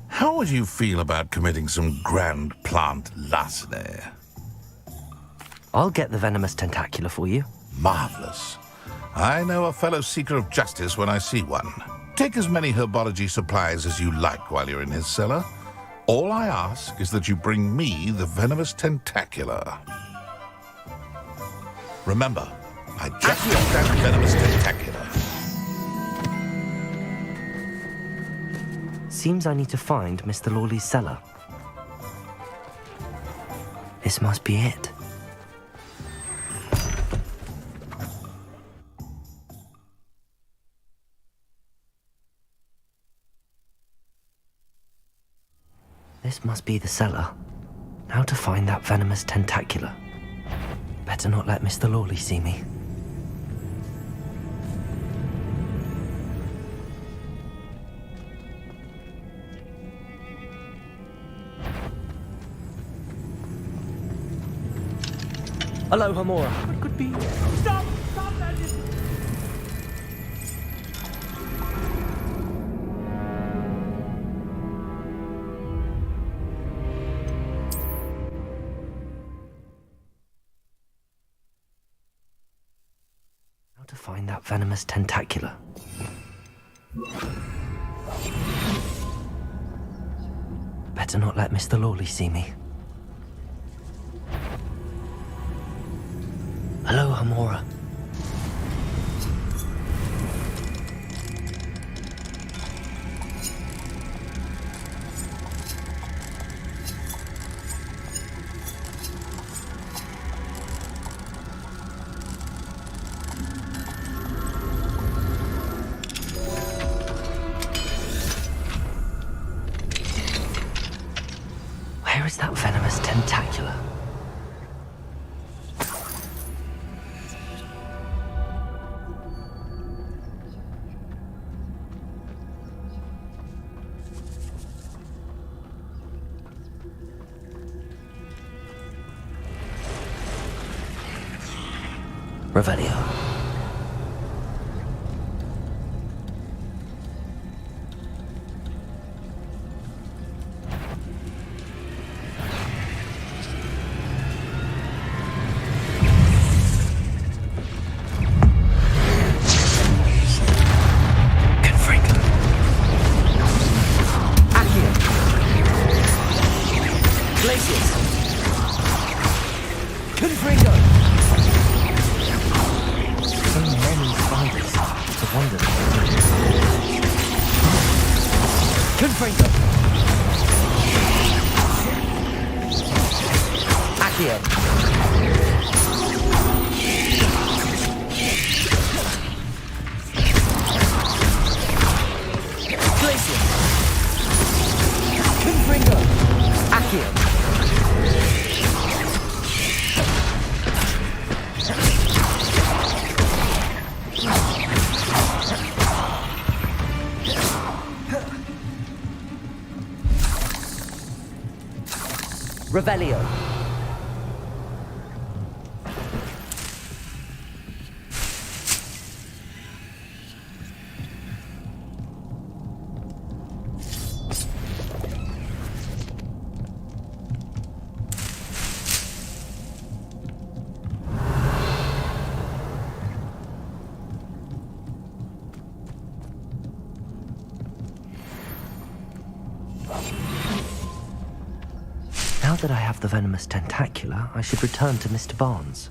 How would you feel about committing some grand plant larceny? I'll get the venomous tentacula for you. Marvelous. I know a fellow seeker of justice when I see one. Take as many herbology supplies as you like while you're in his cellar. All I ask is that you bring me the venomous tentacula. Remember, I just want that venomous tentacula. Seems I need to find Mr. Lawley's cellar. This must be it. This must be the cellar. Now to find that venomous tentacula. Better not let Mr. Lawley see me. Hello, Hamora. What could be? Stop! Stop that! How to find that venomous tentacula. Better not let Mr. Lawley see me. Hello, Hamora. Where is that venomous tentacula? Revelio. Revelio. Now that I have the venomous tentacula, I should return to Mr. Barnes.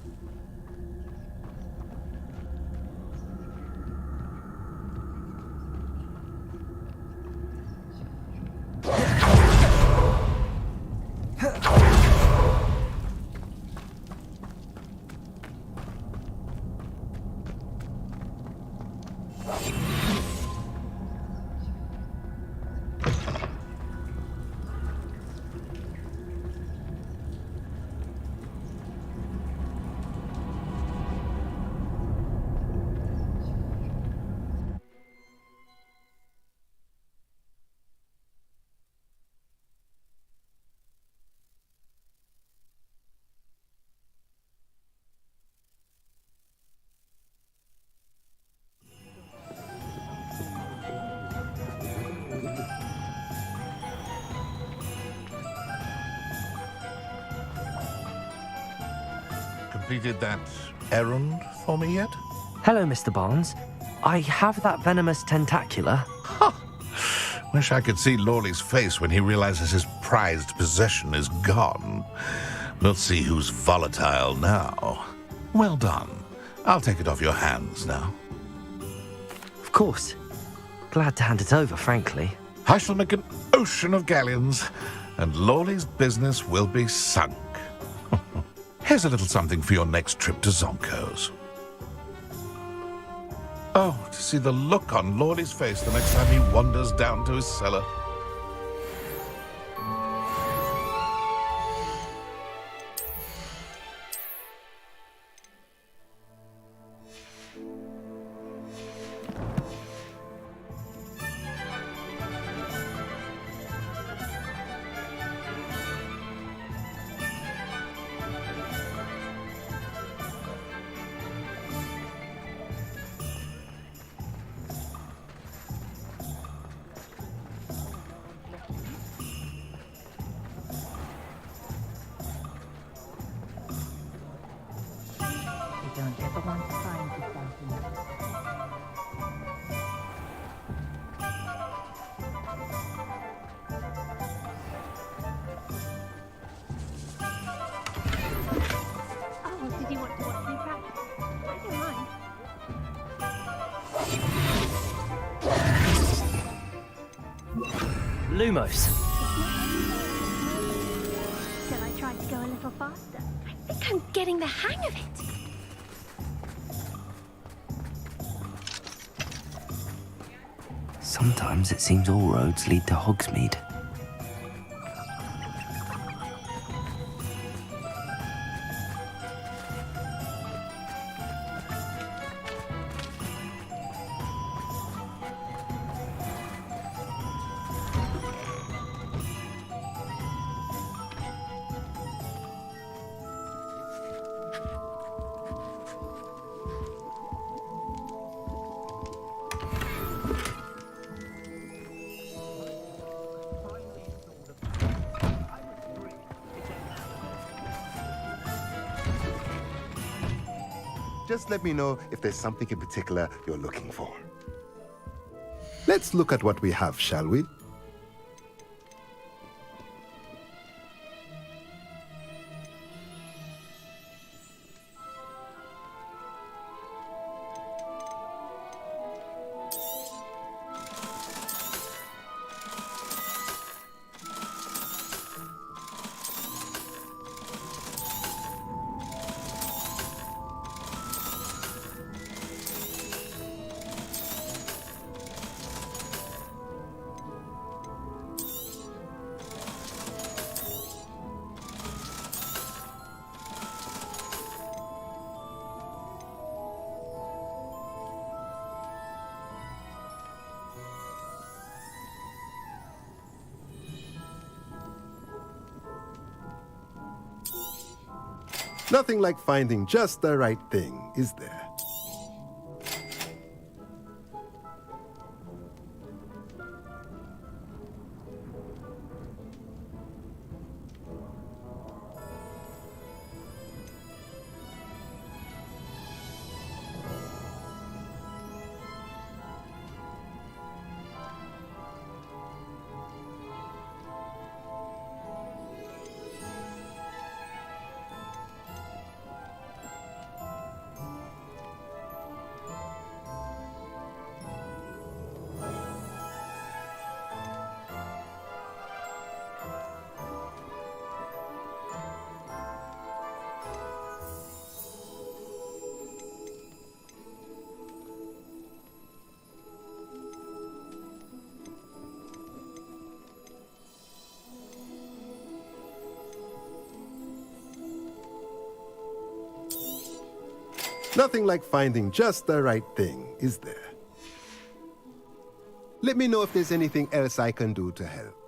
completed that errand for me yet? Hello, Mr. Barnes. I have that venomous tentacula. Wish I could see Lawley's face when he realizes his prized possession is gone. We'll see who's volatile now. Well done. I'll take it off your hands now. Of course. Glad to hand it over, frankly. I shall make an ocean of galleons, and Lawley's business will be sunk. Here's a little something for your next trip to Zonko's. Oh, to see the look on Lawley's face the next time he wanders down to his cellar. Don't ever want to find yourself in Oh, did you want to watch me practice? I don't mind. Lumos. Shall I try to go a little faster? I think I'm getting the hang of it. Sometimes it seems all roads lead to Hogsmeade. Just let me know if there's something in particular you're looking for. Let's look at what we have, shall we? Nothing like finding just the right thing, is there? Nothing like finding just the right thing, is there? Let me know if there's anything else I can do to help.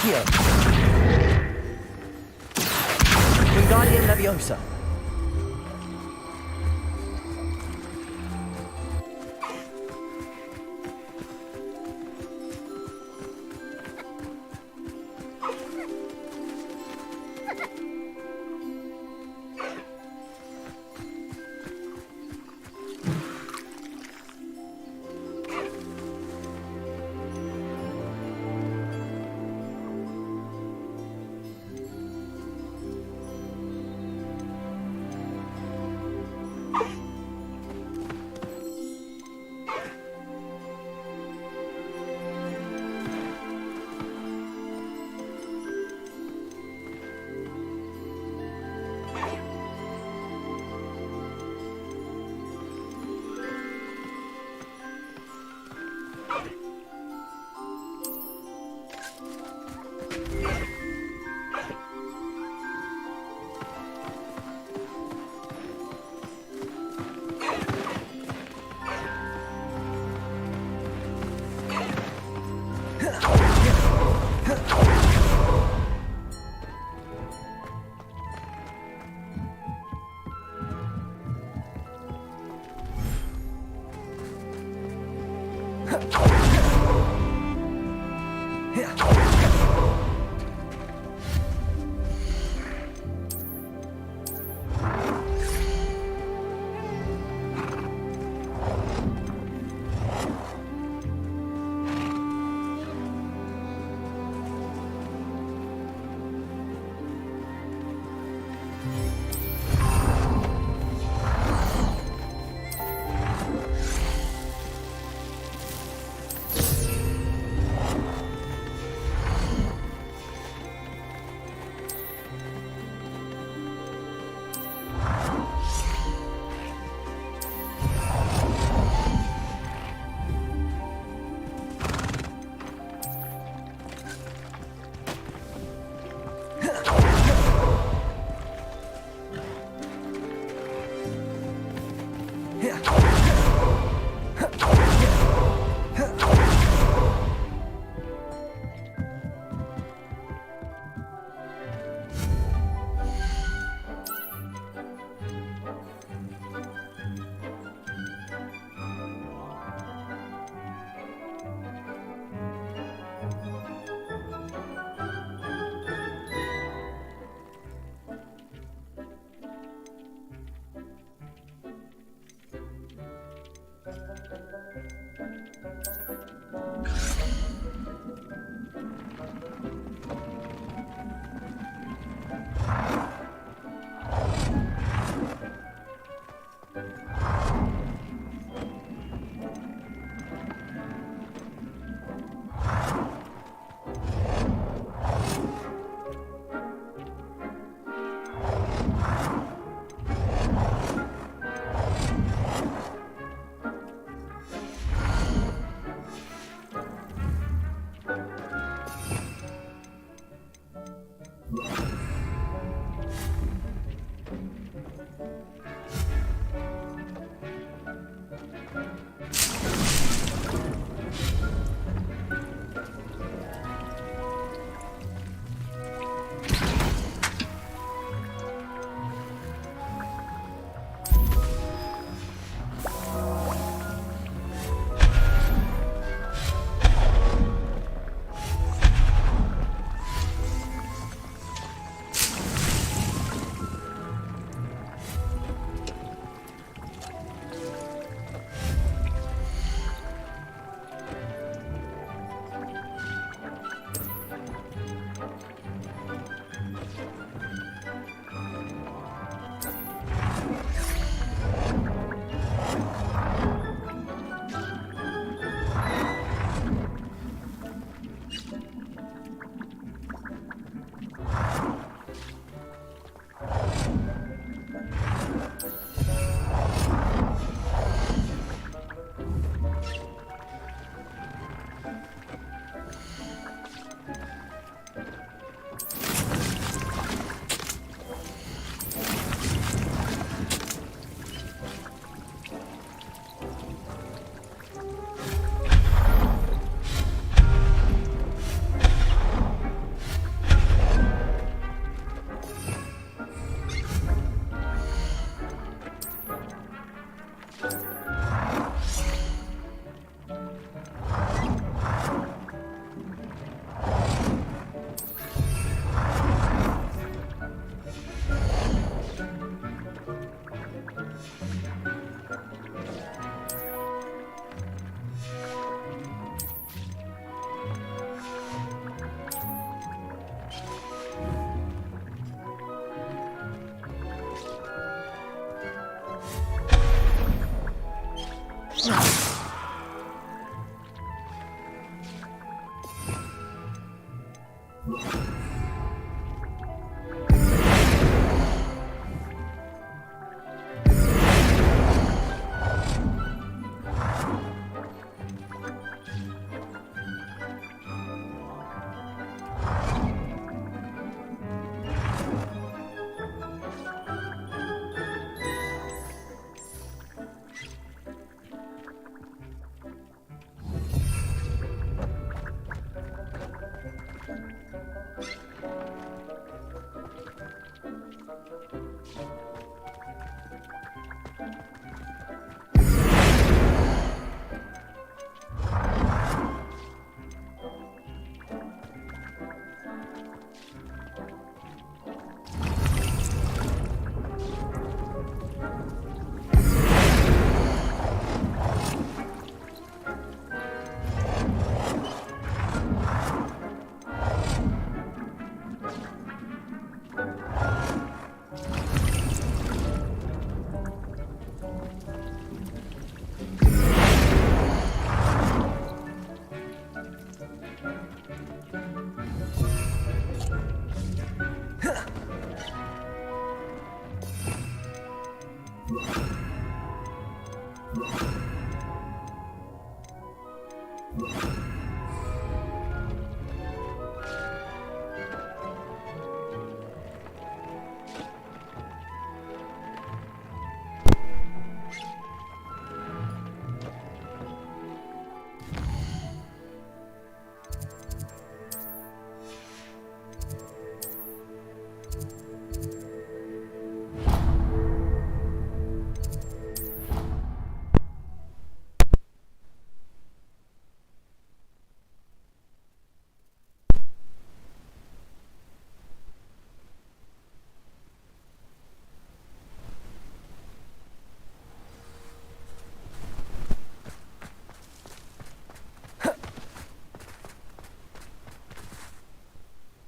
Accio. Wingardium Leviosa.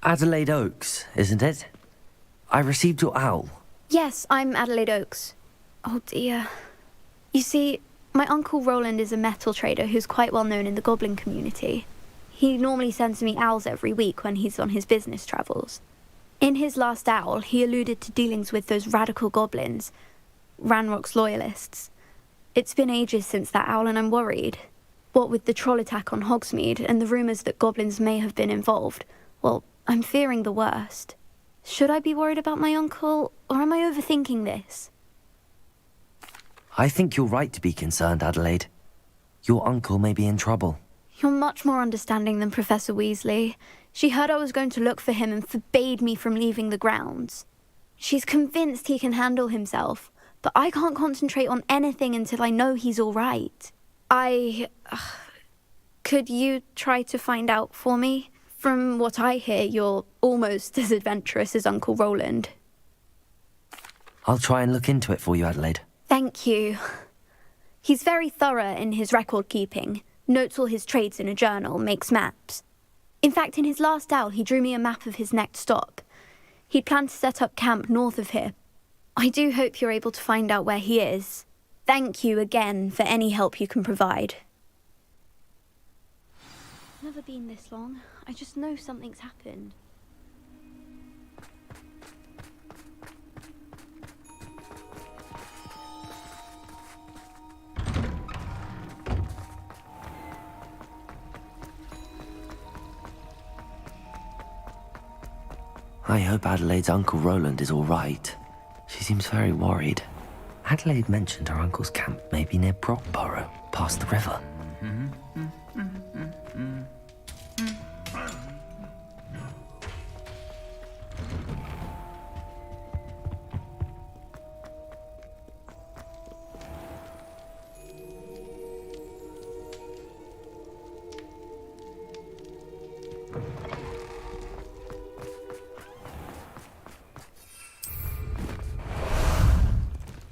Adelaide Oaks, isn't it? I received your owl. Yes, I'm Adelaide Oaks. Oh dear. You see, my Uncle Roland is a metal trader who's quite well known in the goblin community. He normally sends me owls every week when he's on his business travels. In his last owl, he alluded to dealings with those radical goblins, Ranrock's loyalists. It's been ages since that owl and I'm worried. What with the troll attack on Hogsmeade and the rumours that goblins may have been involved, well, I'm fearing the worst. Should I be worried about my uncle, or am I overthinking this? I think you're right to be concerned, Adelaide. Your uncle may be in trouble. You're much more understanding than Professor Weasley. She heard I was going to look for him and forbade me from leaving the grounds. She's convinced he can handle himself, but I can't concentrate on anything until I know he's all right. Could you try to find out for me? From what I hear, you're almost as adventurous as Uncle Roland. I'll try and look into it for you, Adelaide. Thank you. He's very thorough in his record keeping, notes all his trades in a journal, makes maps. In fact, in his last owl, he drew me a map of his next stop. He'd planned to set up camp north of here. I do hope you're able to find out where he is. Thank you again for any help you can provide. Never been this long. I just know something's happened. I hope Adelaide's Uncle Roland is all right. She seems very worried. Adelaide mentioned her uncle's camp may be near Brockborough, past the river.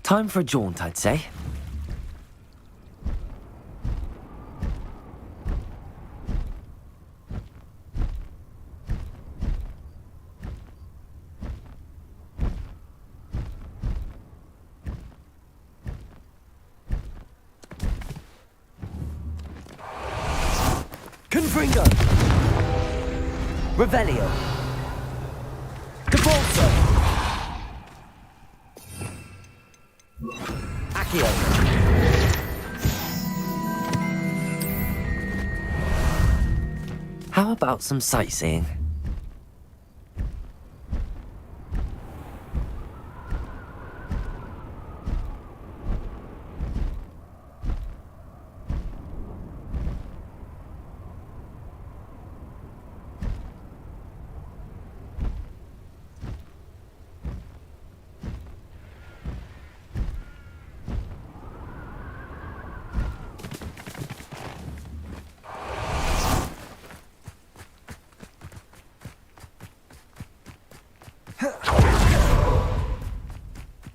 Time for a jaunt, I'd say. Confringo! Revelio! Debolso! How about some sightseeing?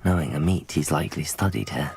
Knowing a meat, he's likely studied here.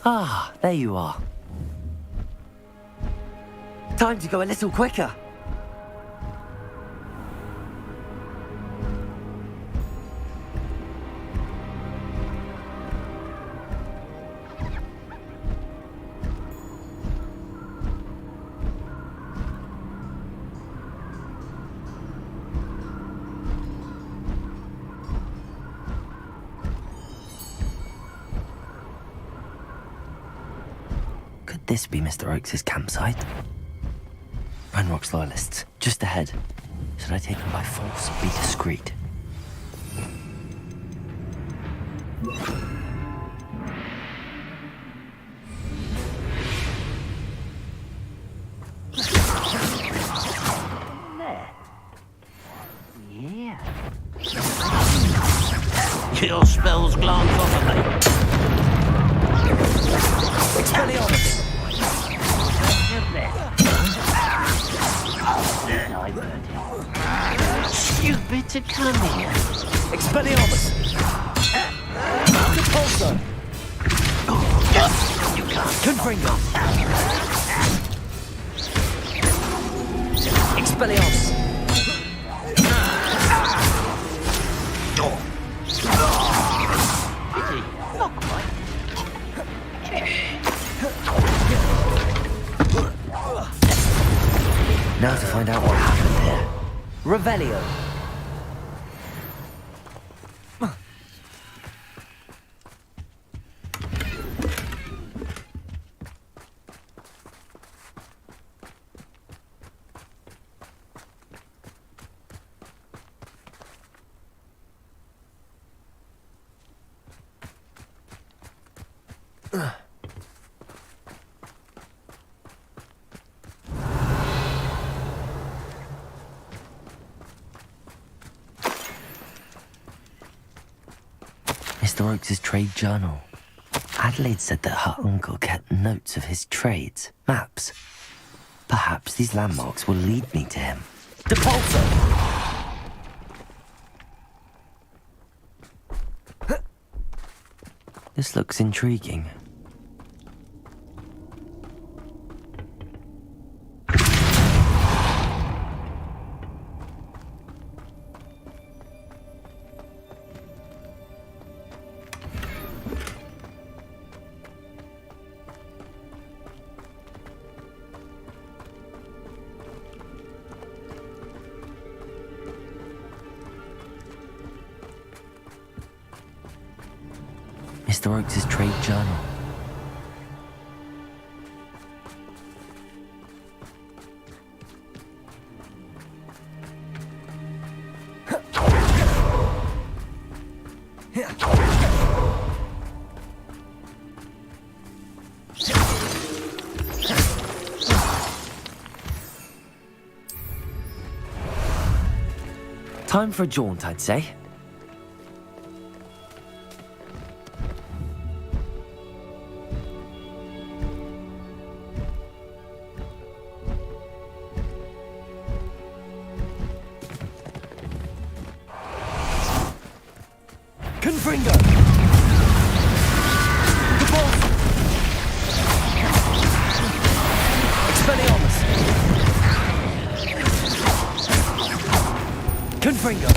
Ah, there you are. Time to go a little quicker. Could this be Mr. Oakes' campsite? Ranrock's loyalists, just ahead. Should I take them by force or be discreet? Yeah. Your spells glance off of me. Expelliarmus! Stupid to come here. Expelliarmus! Repulsor! You can't. Confringo! Expelliarmus! Pity. Not quite. Now to find out what happened here. Revelio! Mr. Oakes' trade journal. Adelaide said that her uncle kept notes of his trades, maps. Perhaps these landmarks will lead me to him. Depulso! This looks intriguing. Mr. Oakes' trade journal. Time for a jaunt, I'd say. Confringo! Depulso! Expelliarmus! Confringo!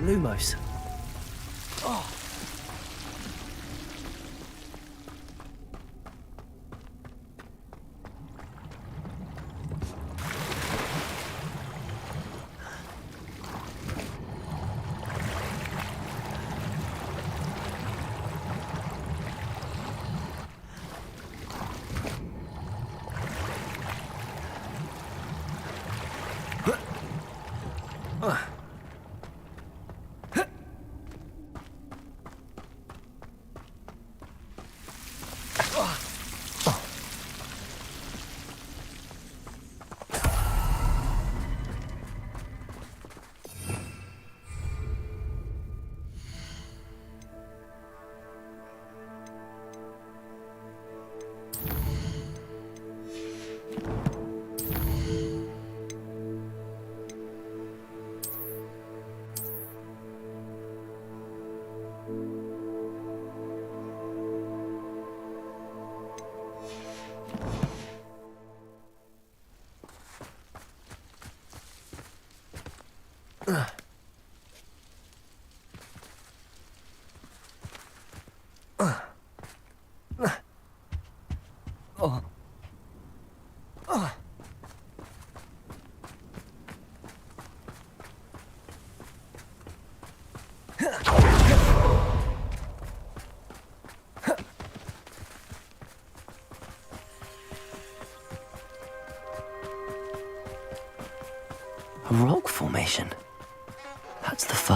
Lumos. Oh.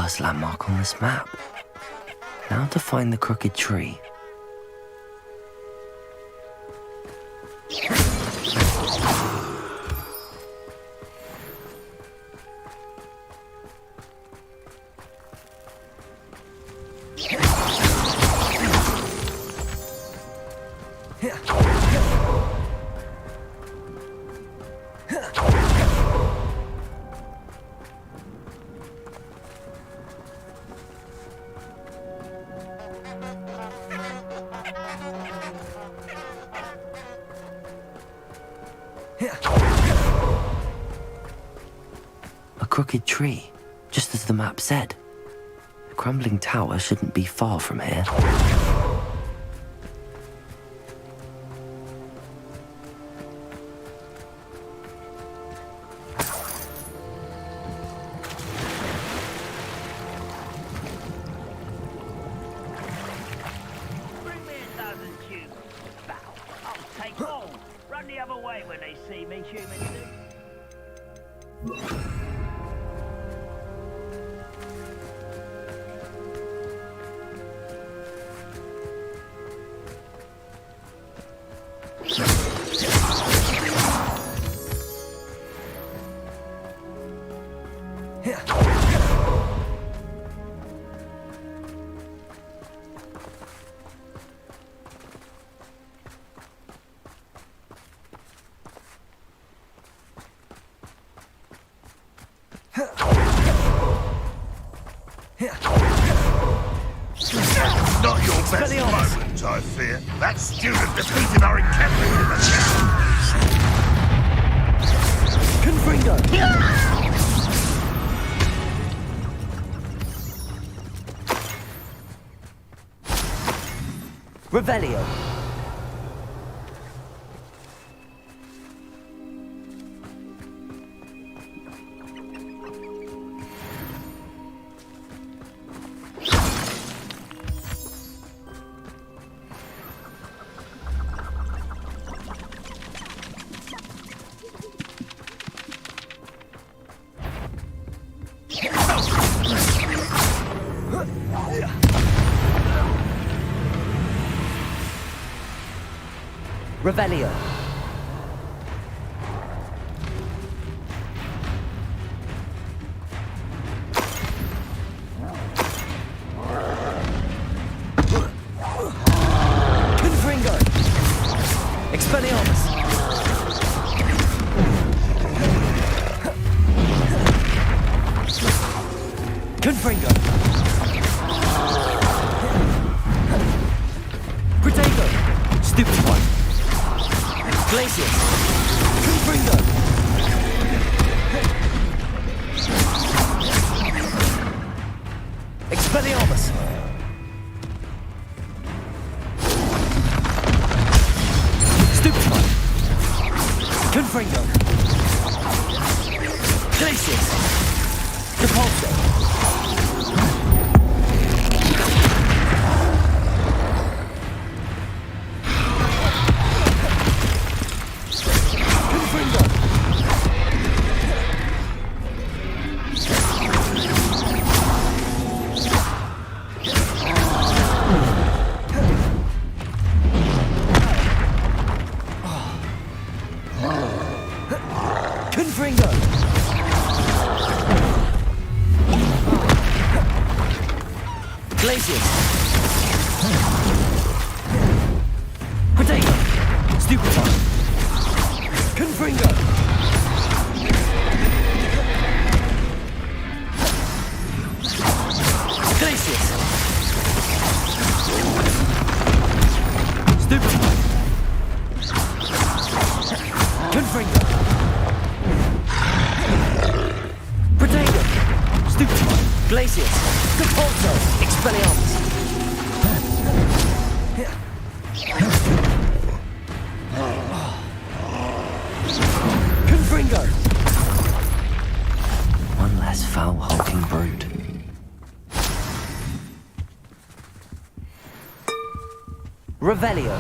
first landmark on this map. Now to find the crooked tree. A crooked tree, just as the map said. The crumbling tower shouldn't be far from here. Bring me a dozen tubes. I'll take all. Run the other way when they see me, human do. Not your best moment, I fear. That student defeated our encampment in the town. Confringo! Revelio! Revelio. Confringo. Expelliarmus. Confringo. Protego. Stupid one. Glacius! Confringo! Expelliarmus! Stupefy! Confringo! Glacius! Depulso! Confringo! Glacius! Protego! Stupefy! Confringo! Glacius! Stupefy! Confringo! Protego! Stupefy! Glacius! Depulso! Expelliarmus! Confringo! One less foul hulking brood. Revelio.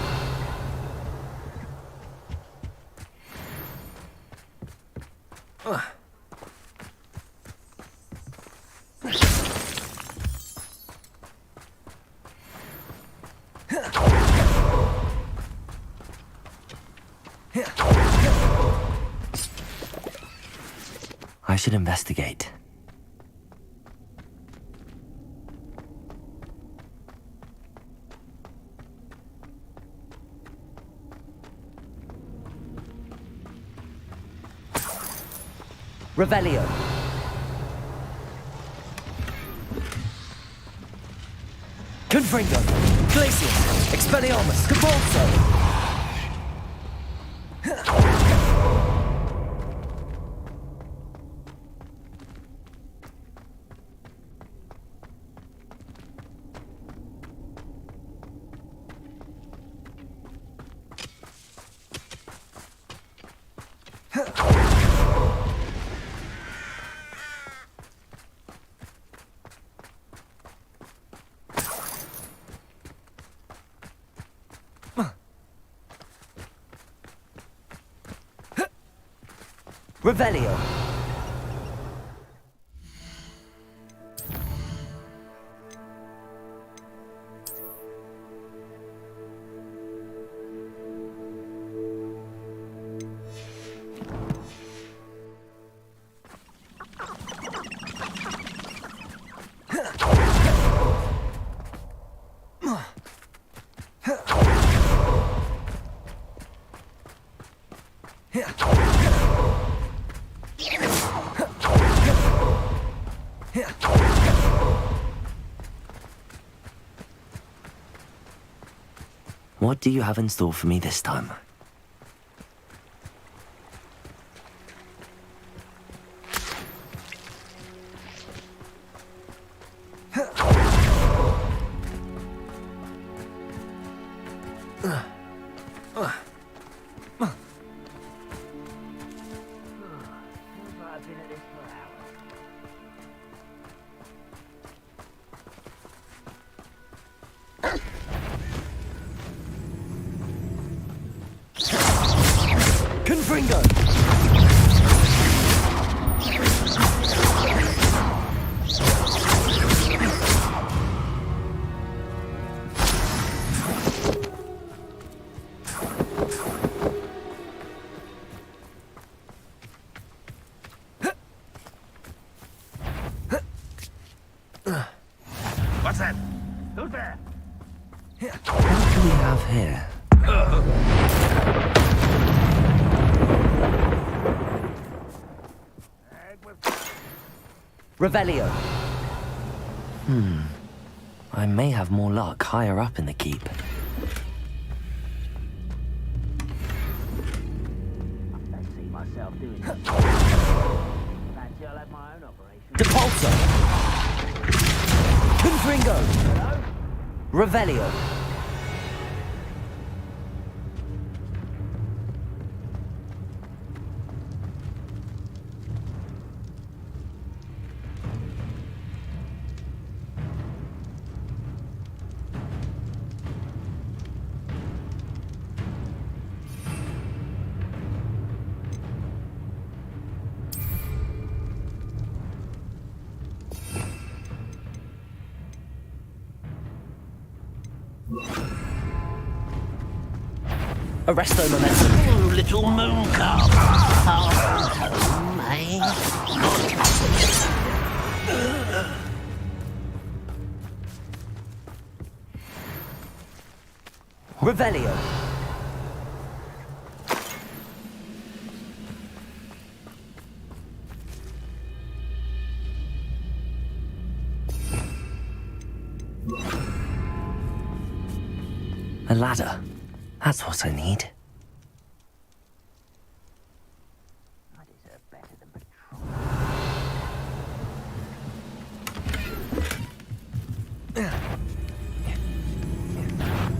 I should investigate. Revelio. Confringo. Glacius. Expelliarmus. Cabalso. Revelio. What do you have in store for me this time? Confringo! What's that? Who's there? What do we have here? Revelio. I may have more luck higher up in the keep. I don't see myself doing it. Fancy I'll have my own operation. Depulso. Confringo. Hello? Revelio. Arresto momentum. Oh, little moon calf. Home, eh? Revelio. A ladder. That's what I need. I deserve better than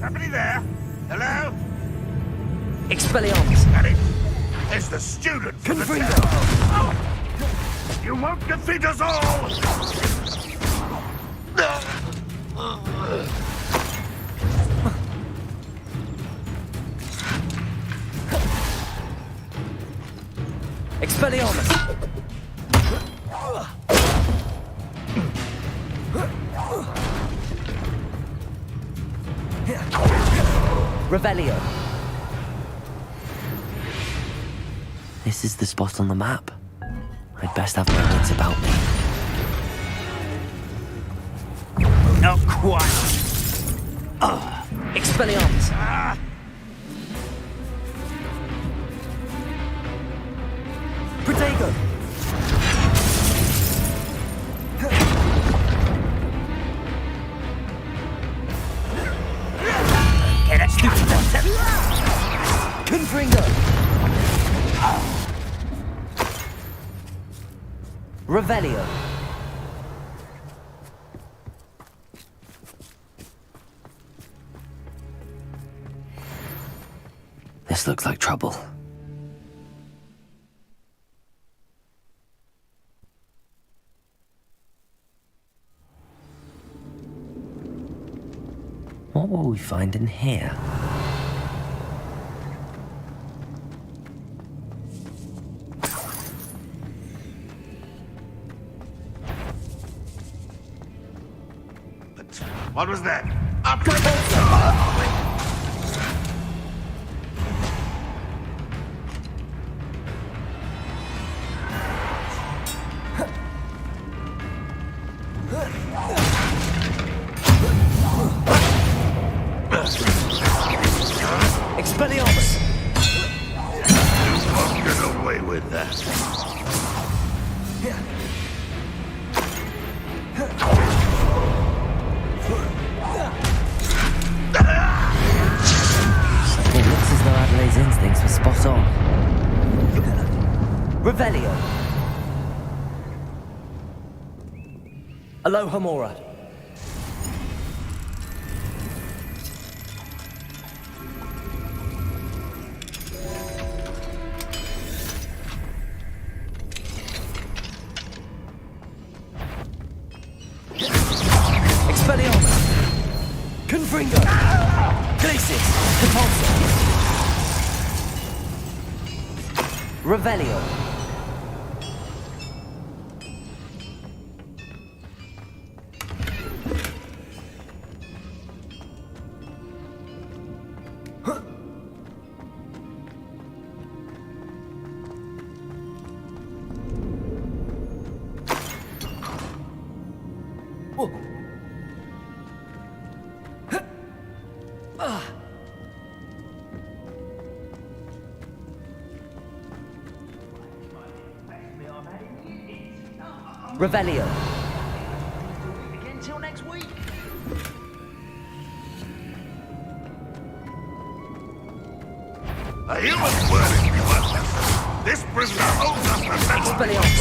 Somebody there? Hello? Expelliarmus. Got it. It's the student from the Confringo. town. Oh! You won't defeat us all! Expelliarmus. Revelio. This is the spot on the map. I best have my wits about me. Not quite. Expelliarmus! Protego! Get it, stupid bastard! Confringo! Revelio! This looks like trouble. What will we find in here? What was that? Expelliarmus! You won't get away with that. It looks as though Adelaide's instincts were spot on. Revelio! Aloha Mora! Expelliarmus! Confringo! Glacis! Catulsa! Revelio! Revelio. Again till next week. A human's word is worthless. This prisoner owes us the Expelliarmus!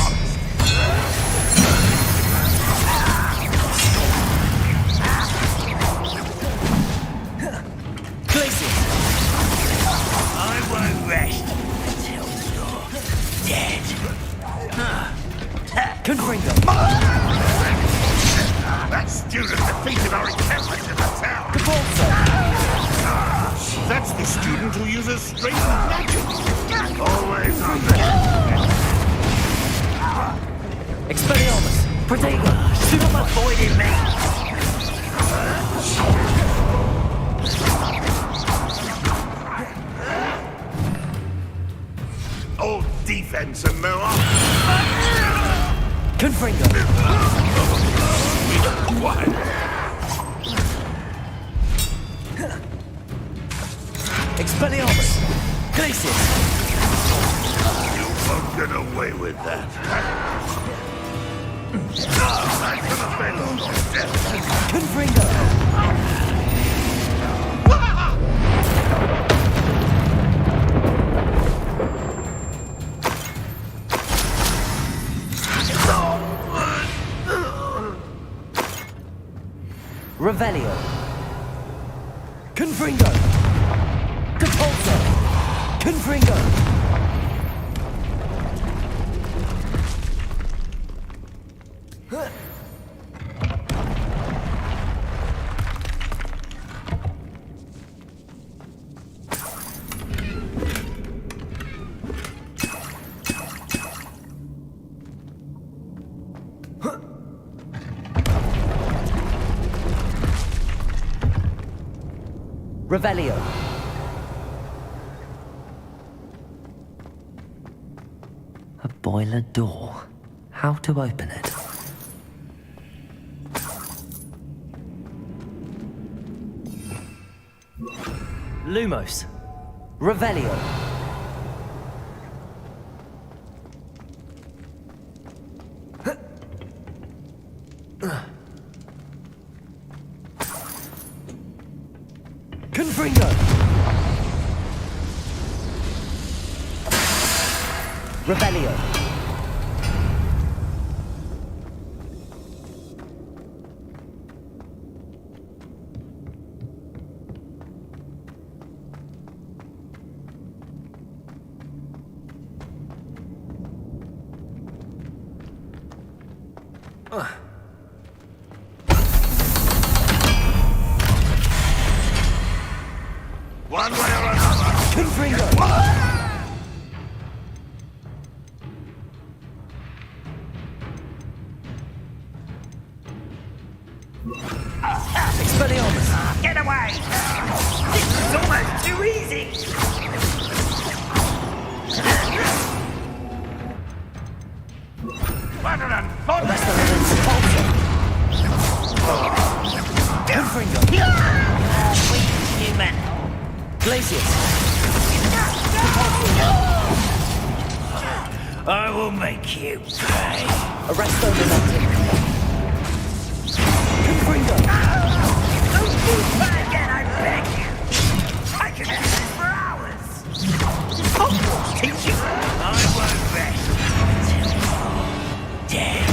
Glacis! I won't rest until you're dead. Confringo! That student defeated our encampment in the tower. Catulsa! That's the student who uses strange magic. Always on the... Expelliarmus! Protego! Stop avoiding me! Old defense and no offense. Confringo! Quiet. Expelliarmus! Glacis! You won't get away with that. I could have been dead. Confringo! Revelio. Confringo. Catulsa. Confringo. Revelio. A boiler door. how to open it. Lumos. Revelio. Confringo. Revelio. One way or another. Confringo. Expelliarmus. Get away! This is almost too easy! Better than fun! Confringo. Weak human. Glacius. I will make you pay. Arresto Momentum. Confringo. Don't do that again, I beg you! I can do this for hours! Hogwarts teach you! I won't rest until you're dead.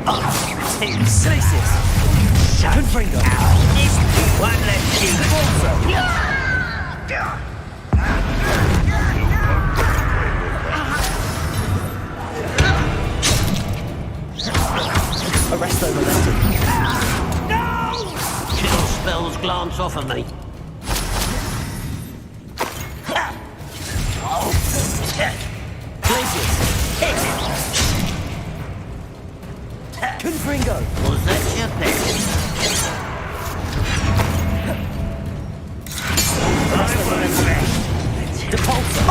Oh, too Glacius. Confringo. one less human. Arresto Momentum. Kill spells glance off of me. Glacius. Confringo. Was that your best? Depulso.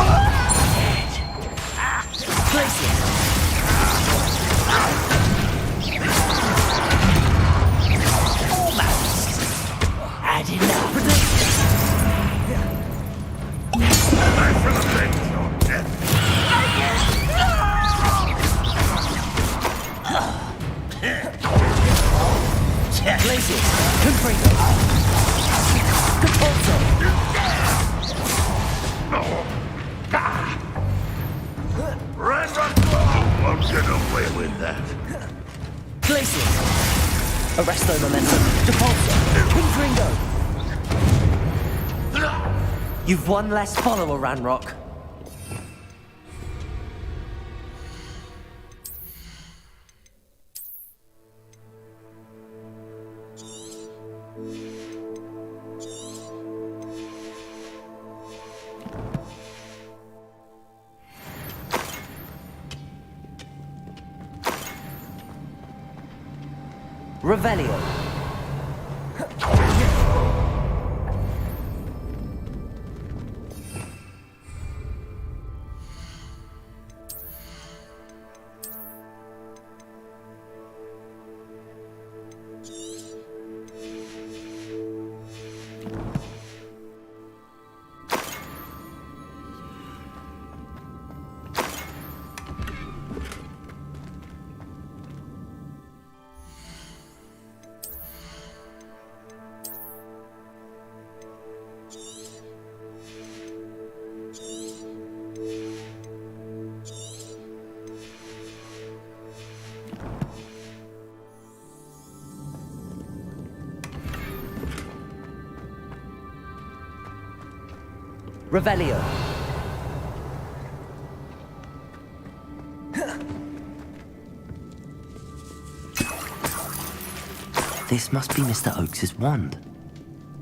Glacius. Had enough. Glacius. Confringo. Depulso. Won't get away with that. Glacius. Arresto Momentum. Depulso. Confringo. You've one less follower, Ranrock. Revelio. Revelio. This must be Mr. Oakes's wand.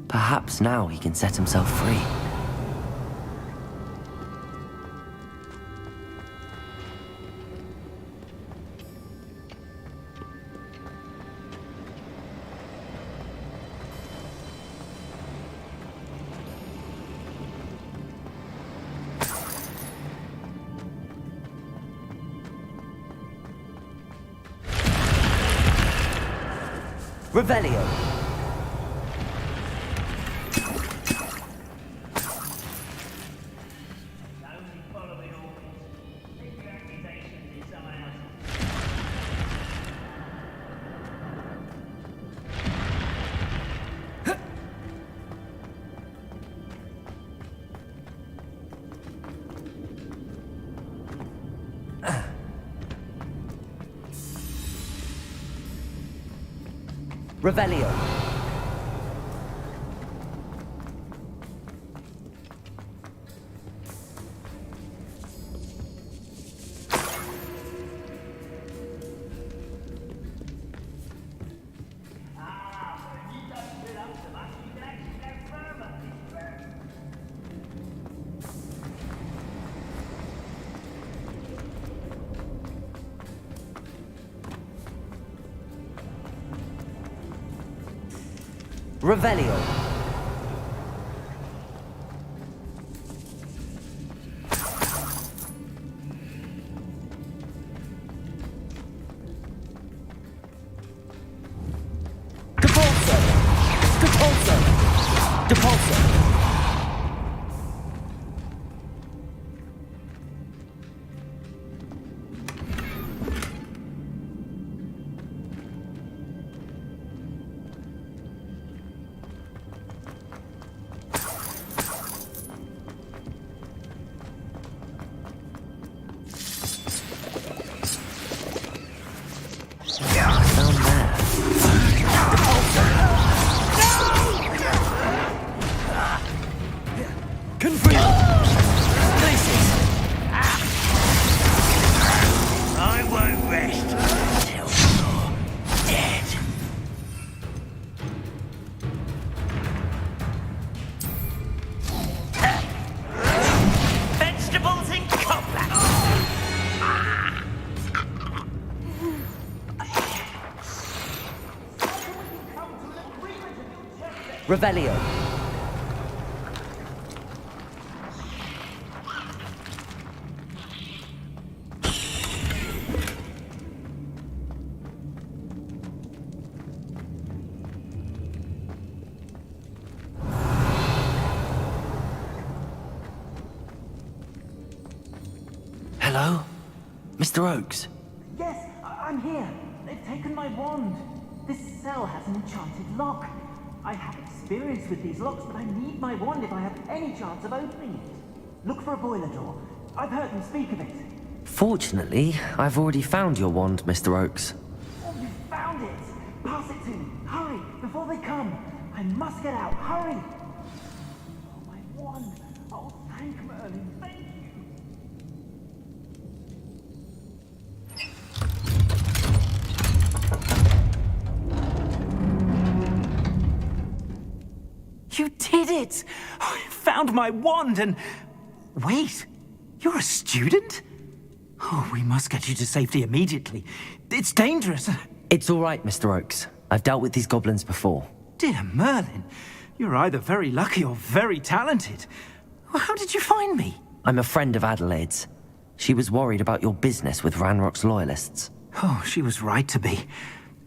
Perhaps now he can set himself free. Revelio. Revelio. Revelio. Depulso. Depulso. Depulso. I won't rest till you're dead. Vegetables in combat. Revelio. Hello? Mr. Oakes? Yes, I'm here. They've taken my wand. This cell has an enchanted lock. I have experience with these locks, but I need my wand if I have any chance of opening it. Look for a boiler door. I've heard them speak of it. Fortunately, I've already found your wand, Mr. Oakes. Oh, you found it! Pass it to me. Hurry, before they come. I must get out. Hurry! Oh, my wand. Oh, thank Merlin. Thank you. You did it! I found my wand and... Wait, you're a student? Oh, we must get you to safety immediately. It's dangerous. It's all right, Mr. Oakes. I've dealt with these goblins before. Dear Merlin, you're either very lucky or very talented. Well, how did you find me? I'm a friend of Adelaide's. She was worried about your business with Ranrock's loyalists. Oh, she was right to be.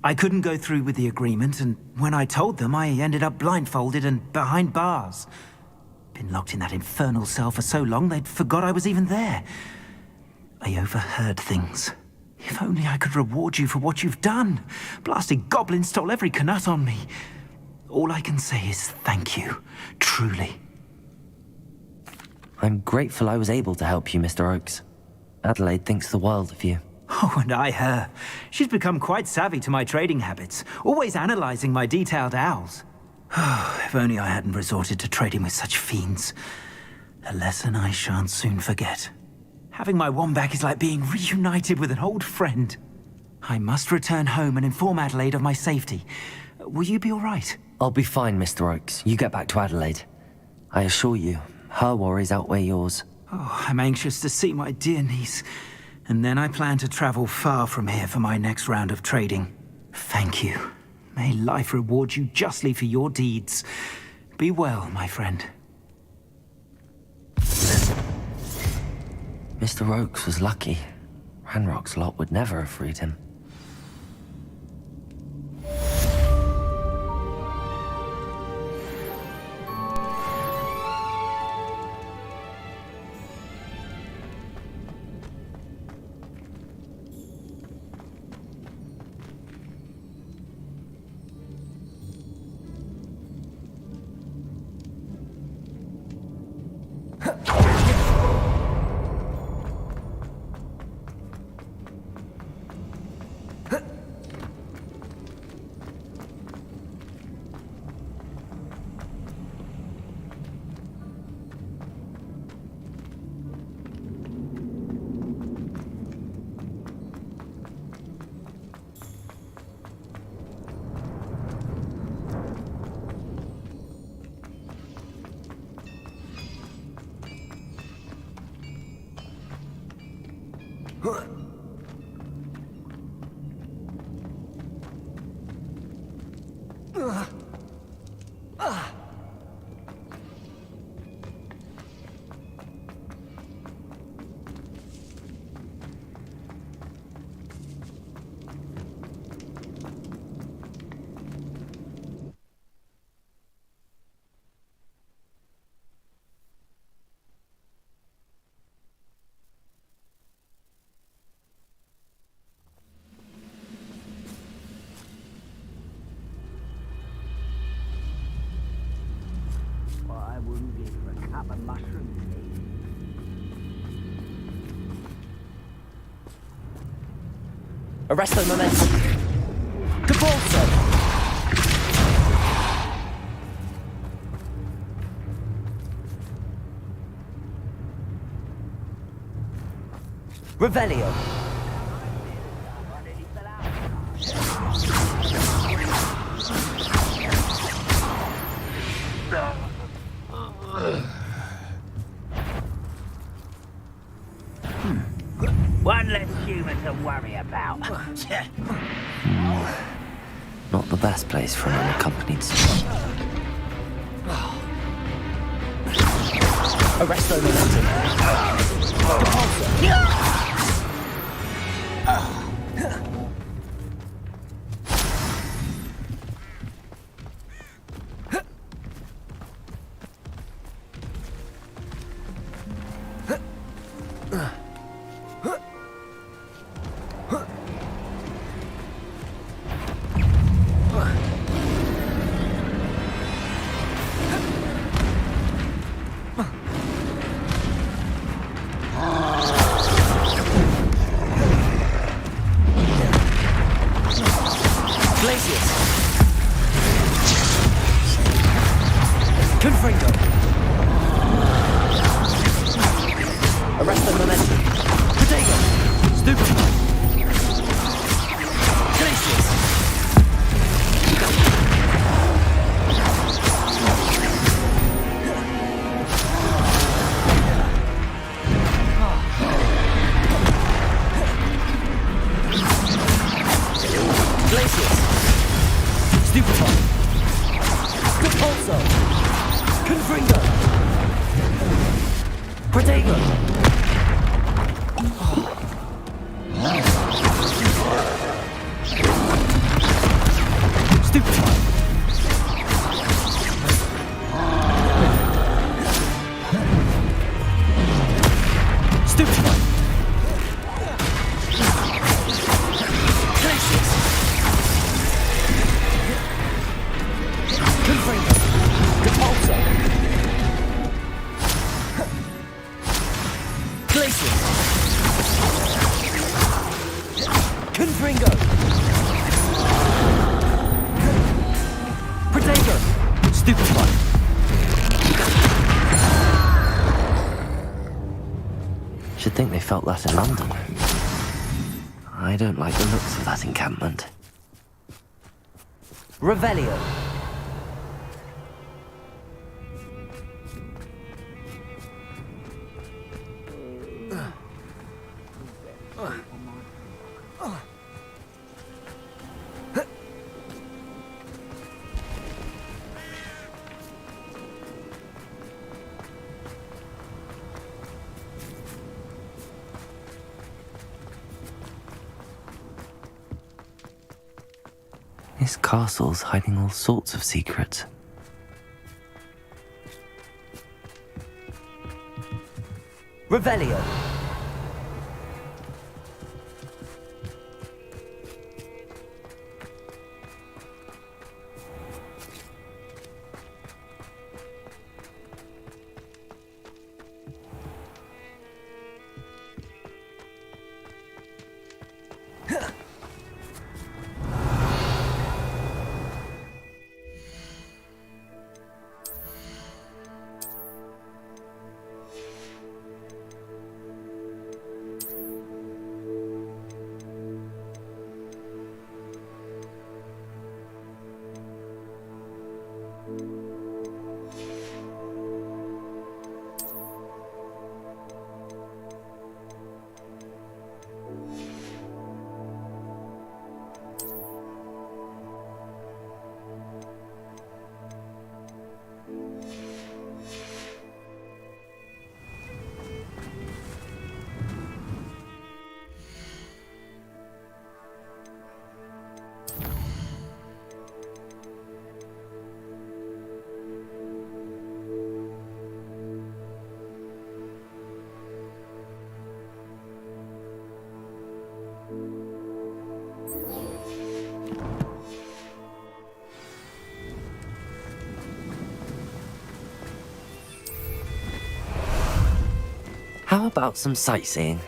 I couldn't go through with the agreement, and when I told them, I ended up blindfolded and behind bars. Been locked in that infernal cell for so long, they'd forgot I was even there. I overheard things. If only I could reward you for what you've done. Blasted goblins stole every canut on me. All I can say is thank you, truly. I'm grateful I was able to help you, Mr. Oakes. Adelaide thinks the world of you. Oh, and I her. She's become quite savvy to my trading habits, always analyzing my detailed owls. Oh, if only I hadn't resorted to trading with such fiends. A lesson I shan't soon forget. Having my wand back is like being reunited with an old friend. I must return home and inform Adelaide of my safety. Will you be all right? I'll be fine, Mr. Oakes. You get back to Adelaide. I assure you, her worries outweigh yours. Oh, I'm anxious to see my dear niece. And then I plan to travel far from here for my next round of trading. Thank you. May life reward you justly for your deeds. Be well, my friend. Mr. Oakes was lucky. Ranrock's lot would never have freed him. What I wouldn't give for a cup of mushroom tea. Arresto momentum. Cabalso. Revelio. One less human to worry about. Not the best place for an unaccompanied son. Arresto momentum. Confringo. Arresto momentum. Protego. Stupefy. Glacius. Glacius. Stupefy. Repulso. Confringo. Protego. Stupefy. Stupefy. Glacius. Confringo. Repulso. Glacius. Confringo. Protego. Stupefy. Should think they felt that in London. I don't like the looks of that encampment. Revelio. This castle's hiding all sorts of secrets. Revelio. How about some sightseeing?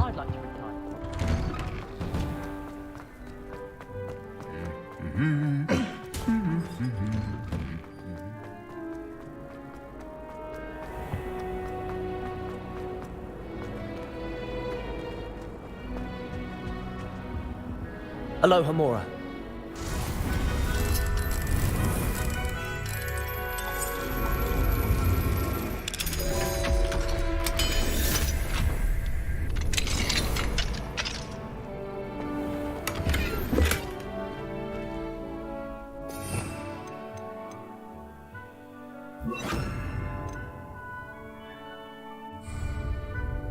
I'd like to retire. Aloha Mora.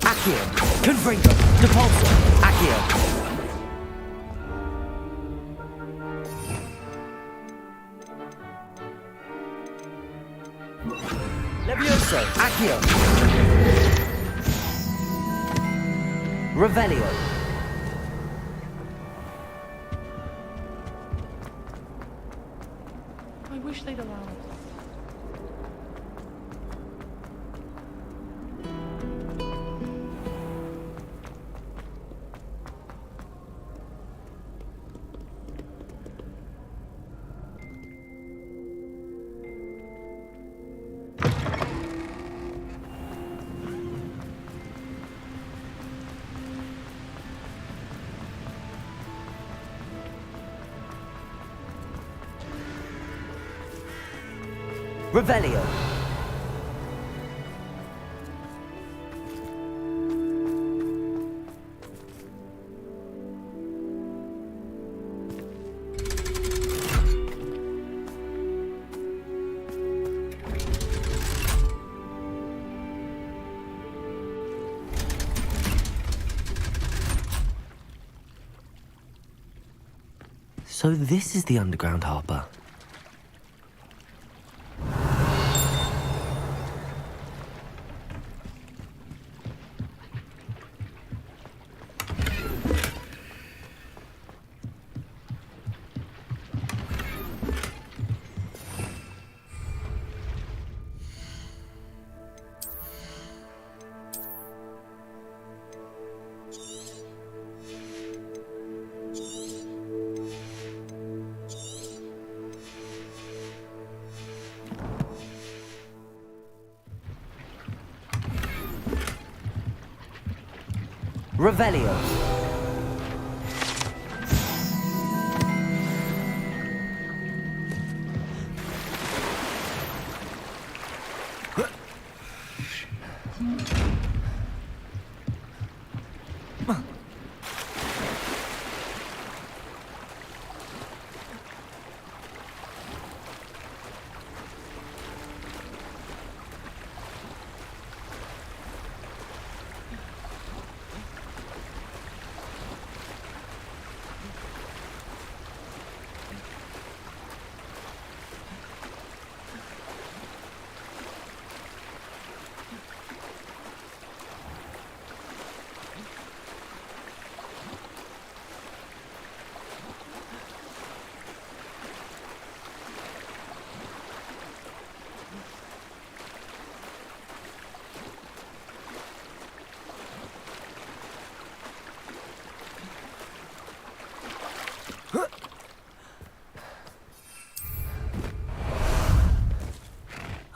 Accio, Confringo, Depulso, Accio. Levioso, Accio. Revelio. I wish they'd allow us. Revelio. So this is the underground harbour. Revelio.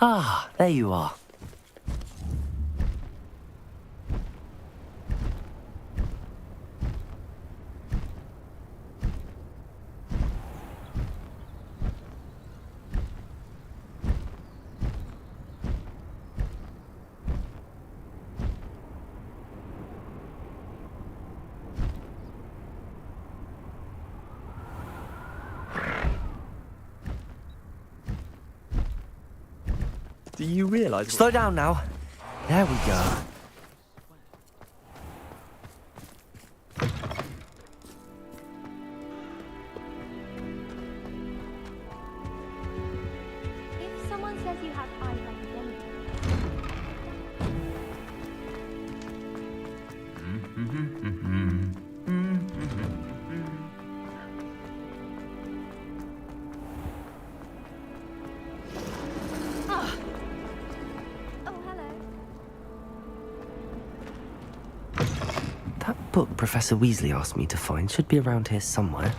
Ah, there you are. Do you realise? Slow down now. There we go. If someone says you have eye recognition, That book Professor Weasley asked me to find should be around here somewhere.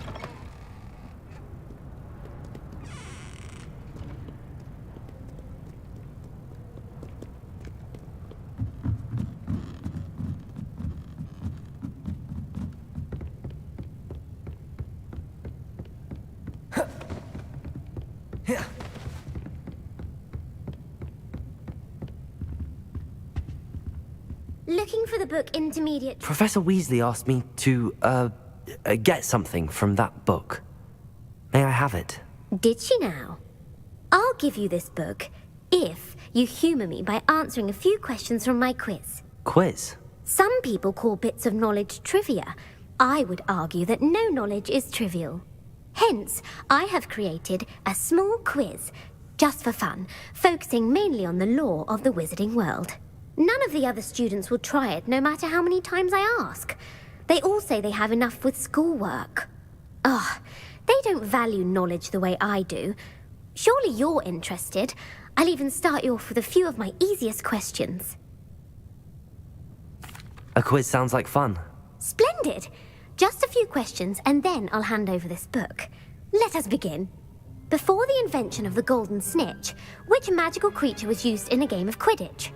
looking for the book Intermediate. Professor Weasley asked me to, get something from that book. May I have it? Did she now? I'll give you this book if you humour me by answering a few questions from my quiz. Quiz? Some people call bits of knowledge trivia. I would argue that no knowledge is trivial. Hence, I have created a small quiz, just for fun, focusing mainly on the lore of the wizarding world. None of the other students will try it, no matter how many times I ask. They all say they have enough with schoolwork. Ugh, they don't value knowledge the way I do. Surely you're interested. I'll even start you off with a few of my easiest questions. A quiz sounds like fun. Splendid! Just a few questions, and then I'll hand over this book. Let us begin. Before the invention of the golden snitch, which magical creature was used in a game of Quidditch?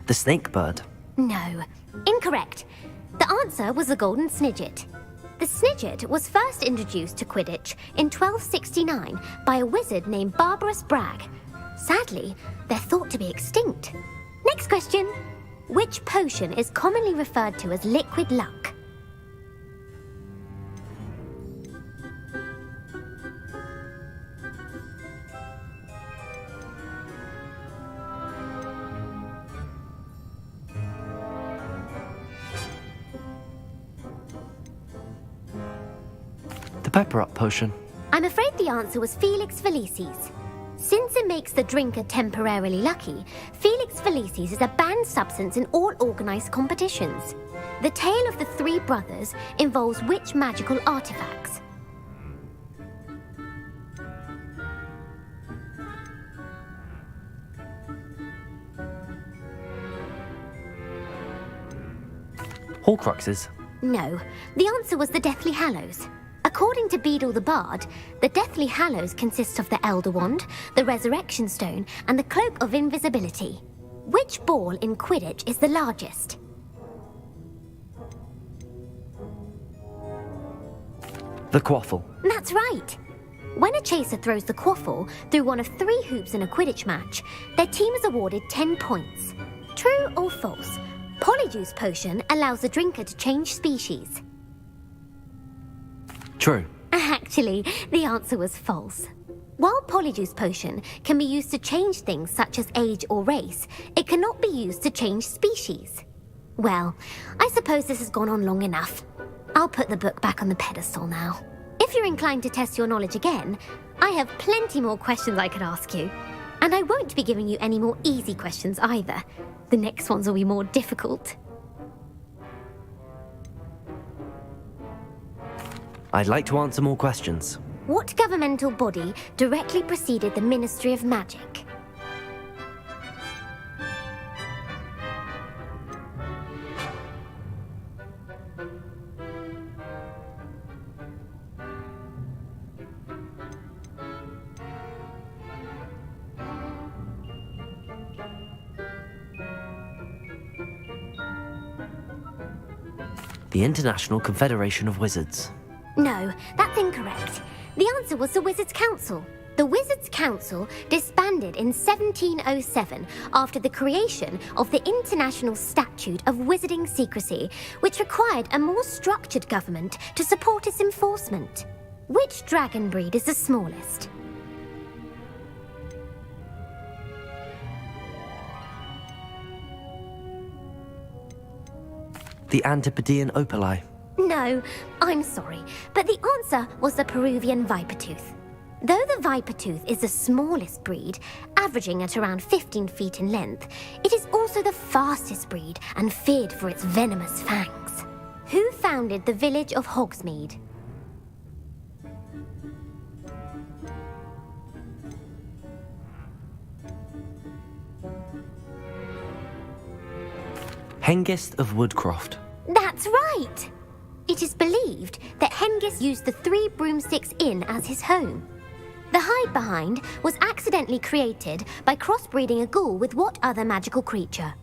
The snake bird. No. Incorrect. The answer was the golden snidget. The snidget was first introduced to Quidditch in 1269 by a wizard named Barbarous Bragg. Sadly, they're thought to be extinct. Next question. Which potion is commonly referred to as liquid luck? The pepper up potion. I'm afraid the answer was Felix Felicis. Since it makes the drinker temporarily lucky, Felix Felicis is a banned substance in all organised competitions. The tale of the three brothers involves which magical artifacts? Horcruxes. No, the answer was the Deathly Hallows. According to Beedle the Bard, the Deathly Hallows consist of the Elder Wand, the Resurrection Stone, and the Cloak of Invisibility. Which ball in Quidditch is the largest? The quaffle. That's right. When a chaser throws the quaffle through one of 3 hoops in a Quidditch match, their team is awarded 10 points. True or false? Polyjuice Potion allows the drinker to change species. True. Actually, the answer was false. While Polyjuice Potion can be used to change things such as age or race, it cannot be used to change species. Well, I suppose this has gone on long enough. I'll put the book back on the pedestal now. If you're inclined to test your knowledge again, I have plenty more questions I could ask you. And I won't be giving you any more easy questions either. The next ones will be more difficult. I'd like to answer more questions. What governmental body directly preceded the Ministry of Magic? The International Confederation of Wizards. No, that's incorrect. The answer was the Wizards' Council. The Wizards' Council disbanded in 1707 after the creation of the International Statute of Wizarding Secrecy, which required a more structured government to support its enforcement. Which dragon breed is the smallest? The Antipodean Opali. No, I'm sorry, but the answer was the Peruvian Vipertooth. Though the Vipertooth is the smallest breed, averaging at around 15 feet in length, it is also the fastest breed and feared for its venomous fangs. Who founded the village of Hogsmeade? Hengist of Woodcroft. That's right! It is believed that Hengist used the Three Broomsticks Inn as his home. The Hide Behind was accidentally created by crossbreeding a ghoul with what other magical creature?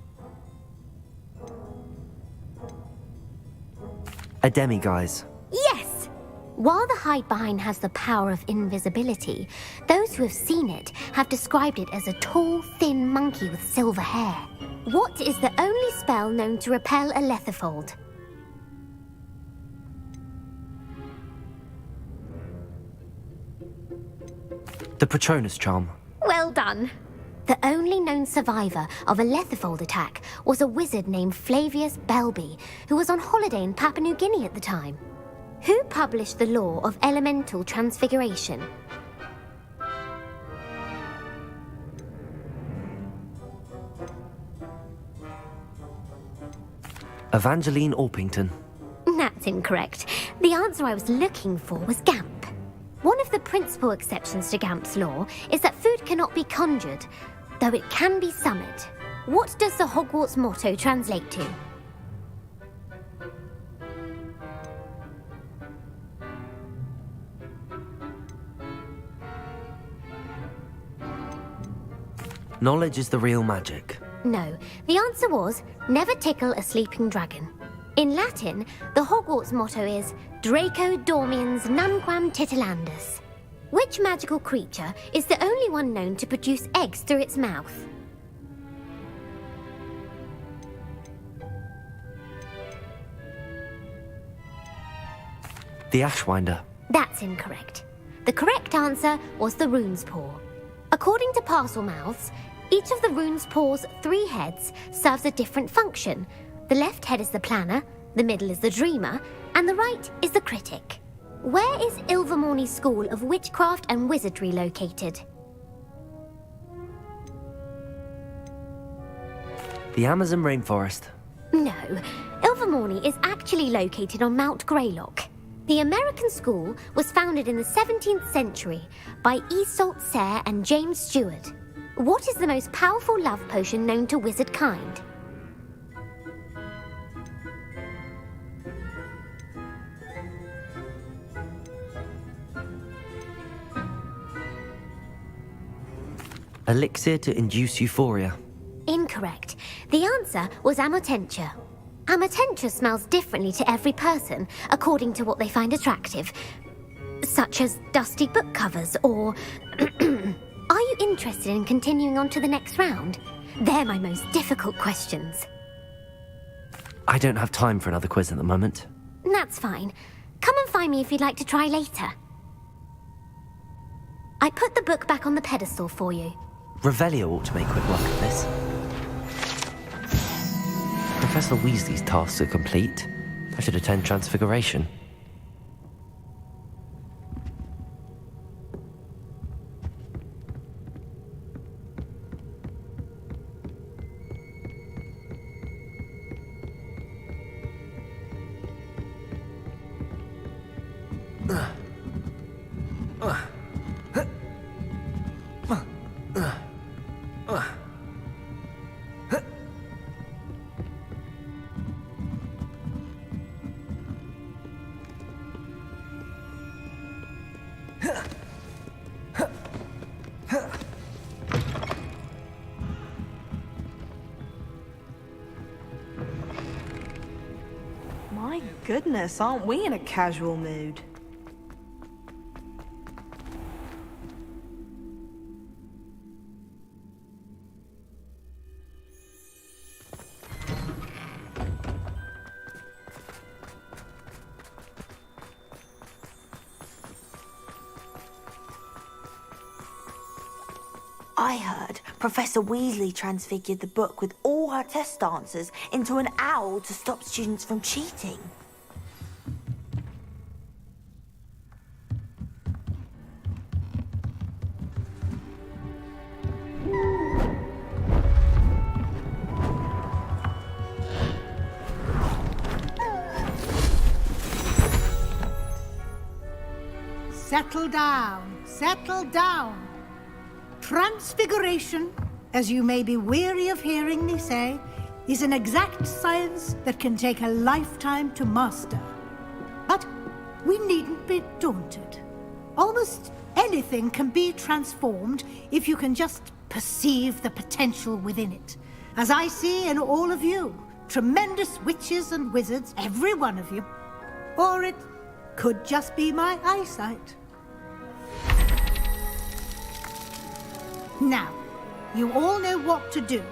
A demiguise. Yes! While the Hide Behind has the power of invisibility, those who have seen it have described it as a tall, thin monkey with silver hair. What is the only spell known to repel a Lethifold? The Patronus Charm. Well done. The only known survivor of a Lethifold attack was a wizard named Flavius Belby, who was on holiday in Papua New Guinea at the time. Who published the law of elemental transfiguration? Evangeline Orpington. That's incorrect. The answer I was looking for was Gamp. One of the principal exceptions to Gamp's law is that food cannot be conjured, though it can be summoned. What does the Hogwarts motto translate to? Knowledge is the real magic. No, the answer was, never tickle a sleeping dragon. In Latin, the Hogwarts motto is Draco Dormiens Nunquam Titilandus. Which magical creature is the only one known to produce eggs through its mouth? The Ashwinder. That's incorrect. The correct answer was the Rune's Paw. According to Parselmouths, each of the Rune's Paw's 3 heads serves a different function. The left head is the planner, the middle is the dreamer, and the right is the critic. Where is Ilvermorny School of Witchcraft and Wizardry located? The Amazon rainforest. No, Ilvermorny is actually located on Mount Greylock. The American school was founded in the 17th century by Iseult Sayre and James Stewart. What is the most powerful love potion known to wizard kind? Elixir to induce euphoria. Incorrect. The answer was Amotentia. Amotentia smells differently to every person, according to what they find attractive, such as dusty book covers or... Are you interested in continuing on to the next round? They're my most difficult questions. I don't have time for another quiz at the moment. That's fine. Come and find me if you'd like to try later. I put the book back on the pedestal for you. Revelio ought to make quick work of this. Professor Weasley's tasks are complete. I should attend Transfiguration. Goodness, aren't we in a casual mood? I heard Professor Weasley transfigured the book with all her test answers into an owl to stop students from cheating. Settle down, settle down. Transfiguration, as you may be weary of hearing me say, is an exact science that can take a lifetime to master. But we needn't be daunted. Almost anything can be transformed if you can just perceive the potential within it. As I see in all of you, tremendous witches and wizards, every one of you. Or it could just be my eyesight. Now, you all know what to do.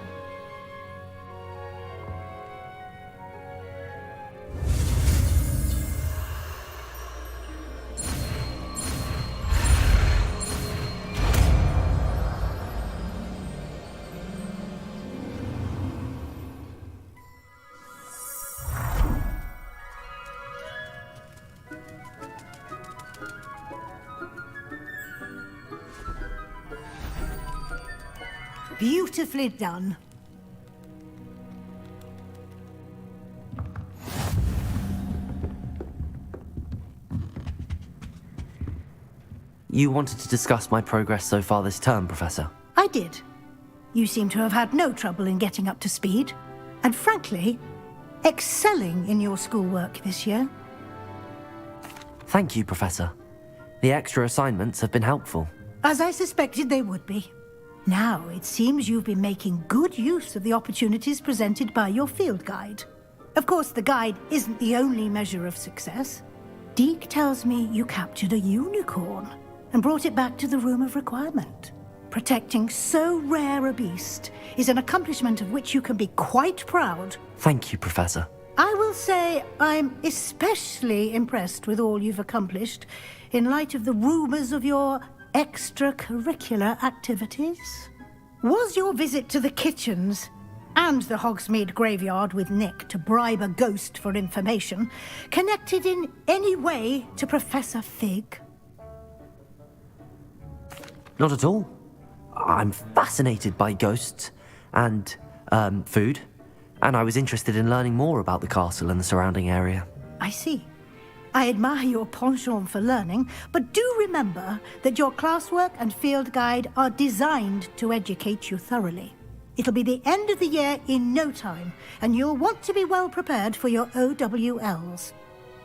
Beautifully done. You wanted to discuss my progress so far this term, Professor? I did. You seem to have had no trouble in getting up to speed, and frankly, excelling in your schoolwork this year. Thank you, Professor. The extra assignments have been helpful. As I suspected they would be. Now, it seems you've been making good use of the opportunities presented by your field guide. Of course, the guide isn't the only measure of success. Deke tells me you captured a unicorn and brought it back to the Room of Requirement. Protecting so rare a beast is an accomplishment of which you can be quite proud. Thank you, Professor. I will say I'm especially impressed with all you've accomplished in light of the rumors of your extracurricular activities. Was your visit to the kitchens and the Hogsmeade graveyard with Nick to bribe a ghost for information connected in any way to Professor Fig? Not at all. I'm fascinated by ghosts and food, and I was interested in learning more about the castle and the surrounding area. I see. I admire your penchant for learning, but do remember that your classwork and field guide are designed to educate you thoroughly. It'll be the end of the year in no time, and you'll want to be well prepared for your OWLs.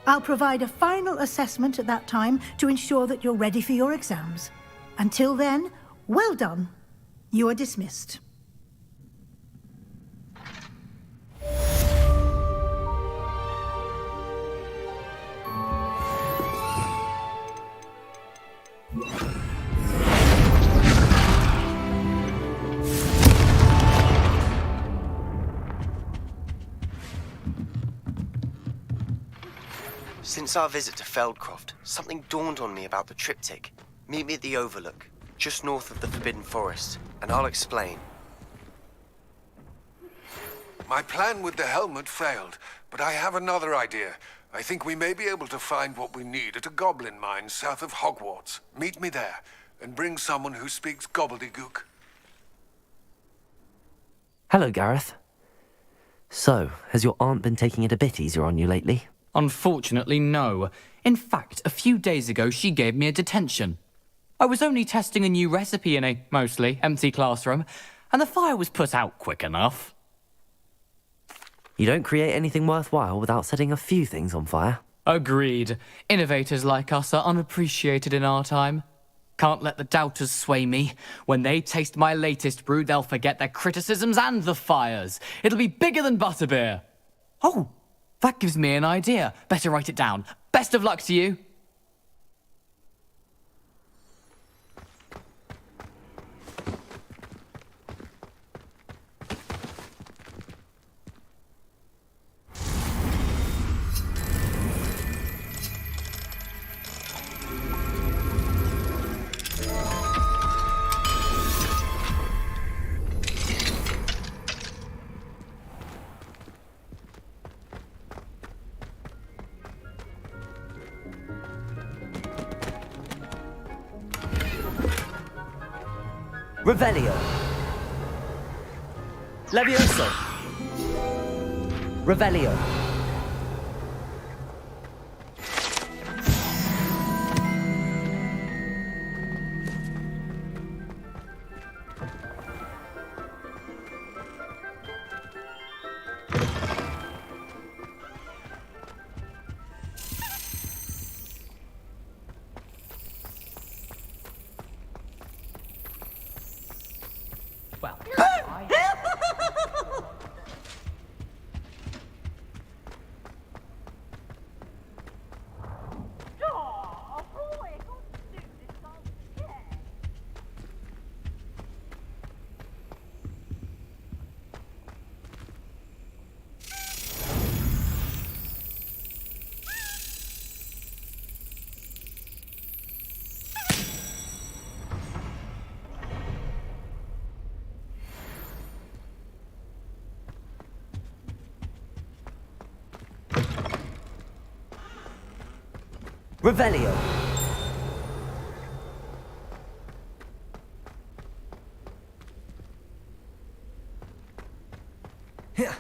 I'll provide a final assessment at that time to ensure that you're ready for your exams. Until then, well done. You are dismissed. Since our visit to Feldcroft, something dawned on me about the triptych. Meet me at the Overlook, just north of the Forbidden Forest, and I'll explain. My plan with the helmet failed, but I have another idea. I think we may be able to find what we need at a goblin mine south of Hogwarts. Meet me there, and bring someone who speaks gobbledygook. Hello, Gareth. So, has your aunt been taking it a bit easier on you lately? Unfortunately, no. In fact, a few days ago, she gave me a detention. I was only testing a new recipe in a mostly empty classroom, and the fire was put out quick enough. You don't create anything worthwhile without setting a few things on fire. Agreed. Innovators like us are unappreciated in our time. Can't let the doubters sway me. When they taste my latest brew, they'll forget their criticisms and the fires. It'll be bigger than butterbeer. Oh, That gives me an idea. Better write it down. Best of luck to you. Revelio. Levioso. Revelio. Well, Revelio. Yeah.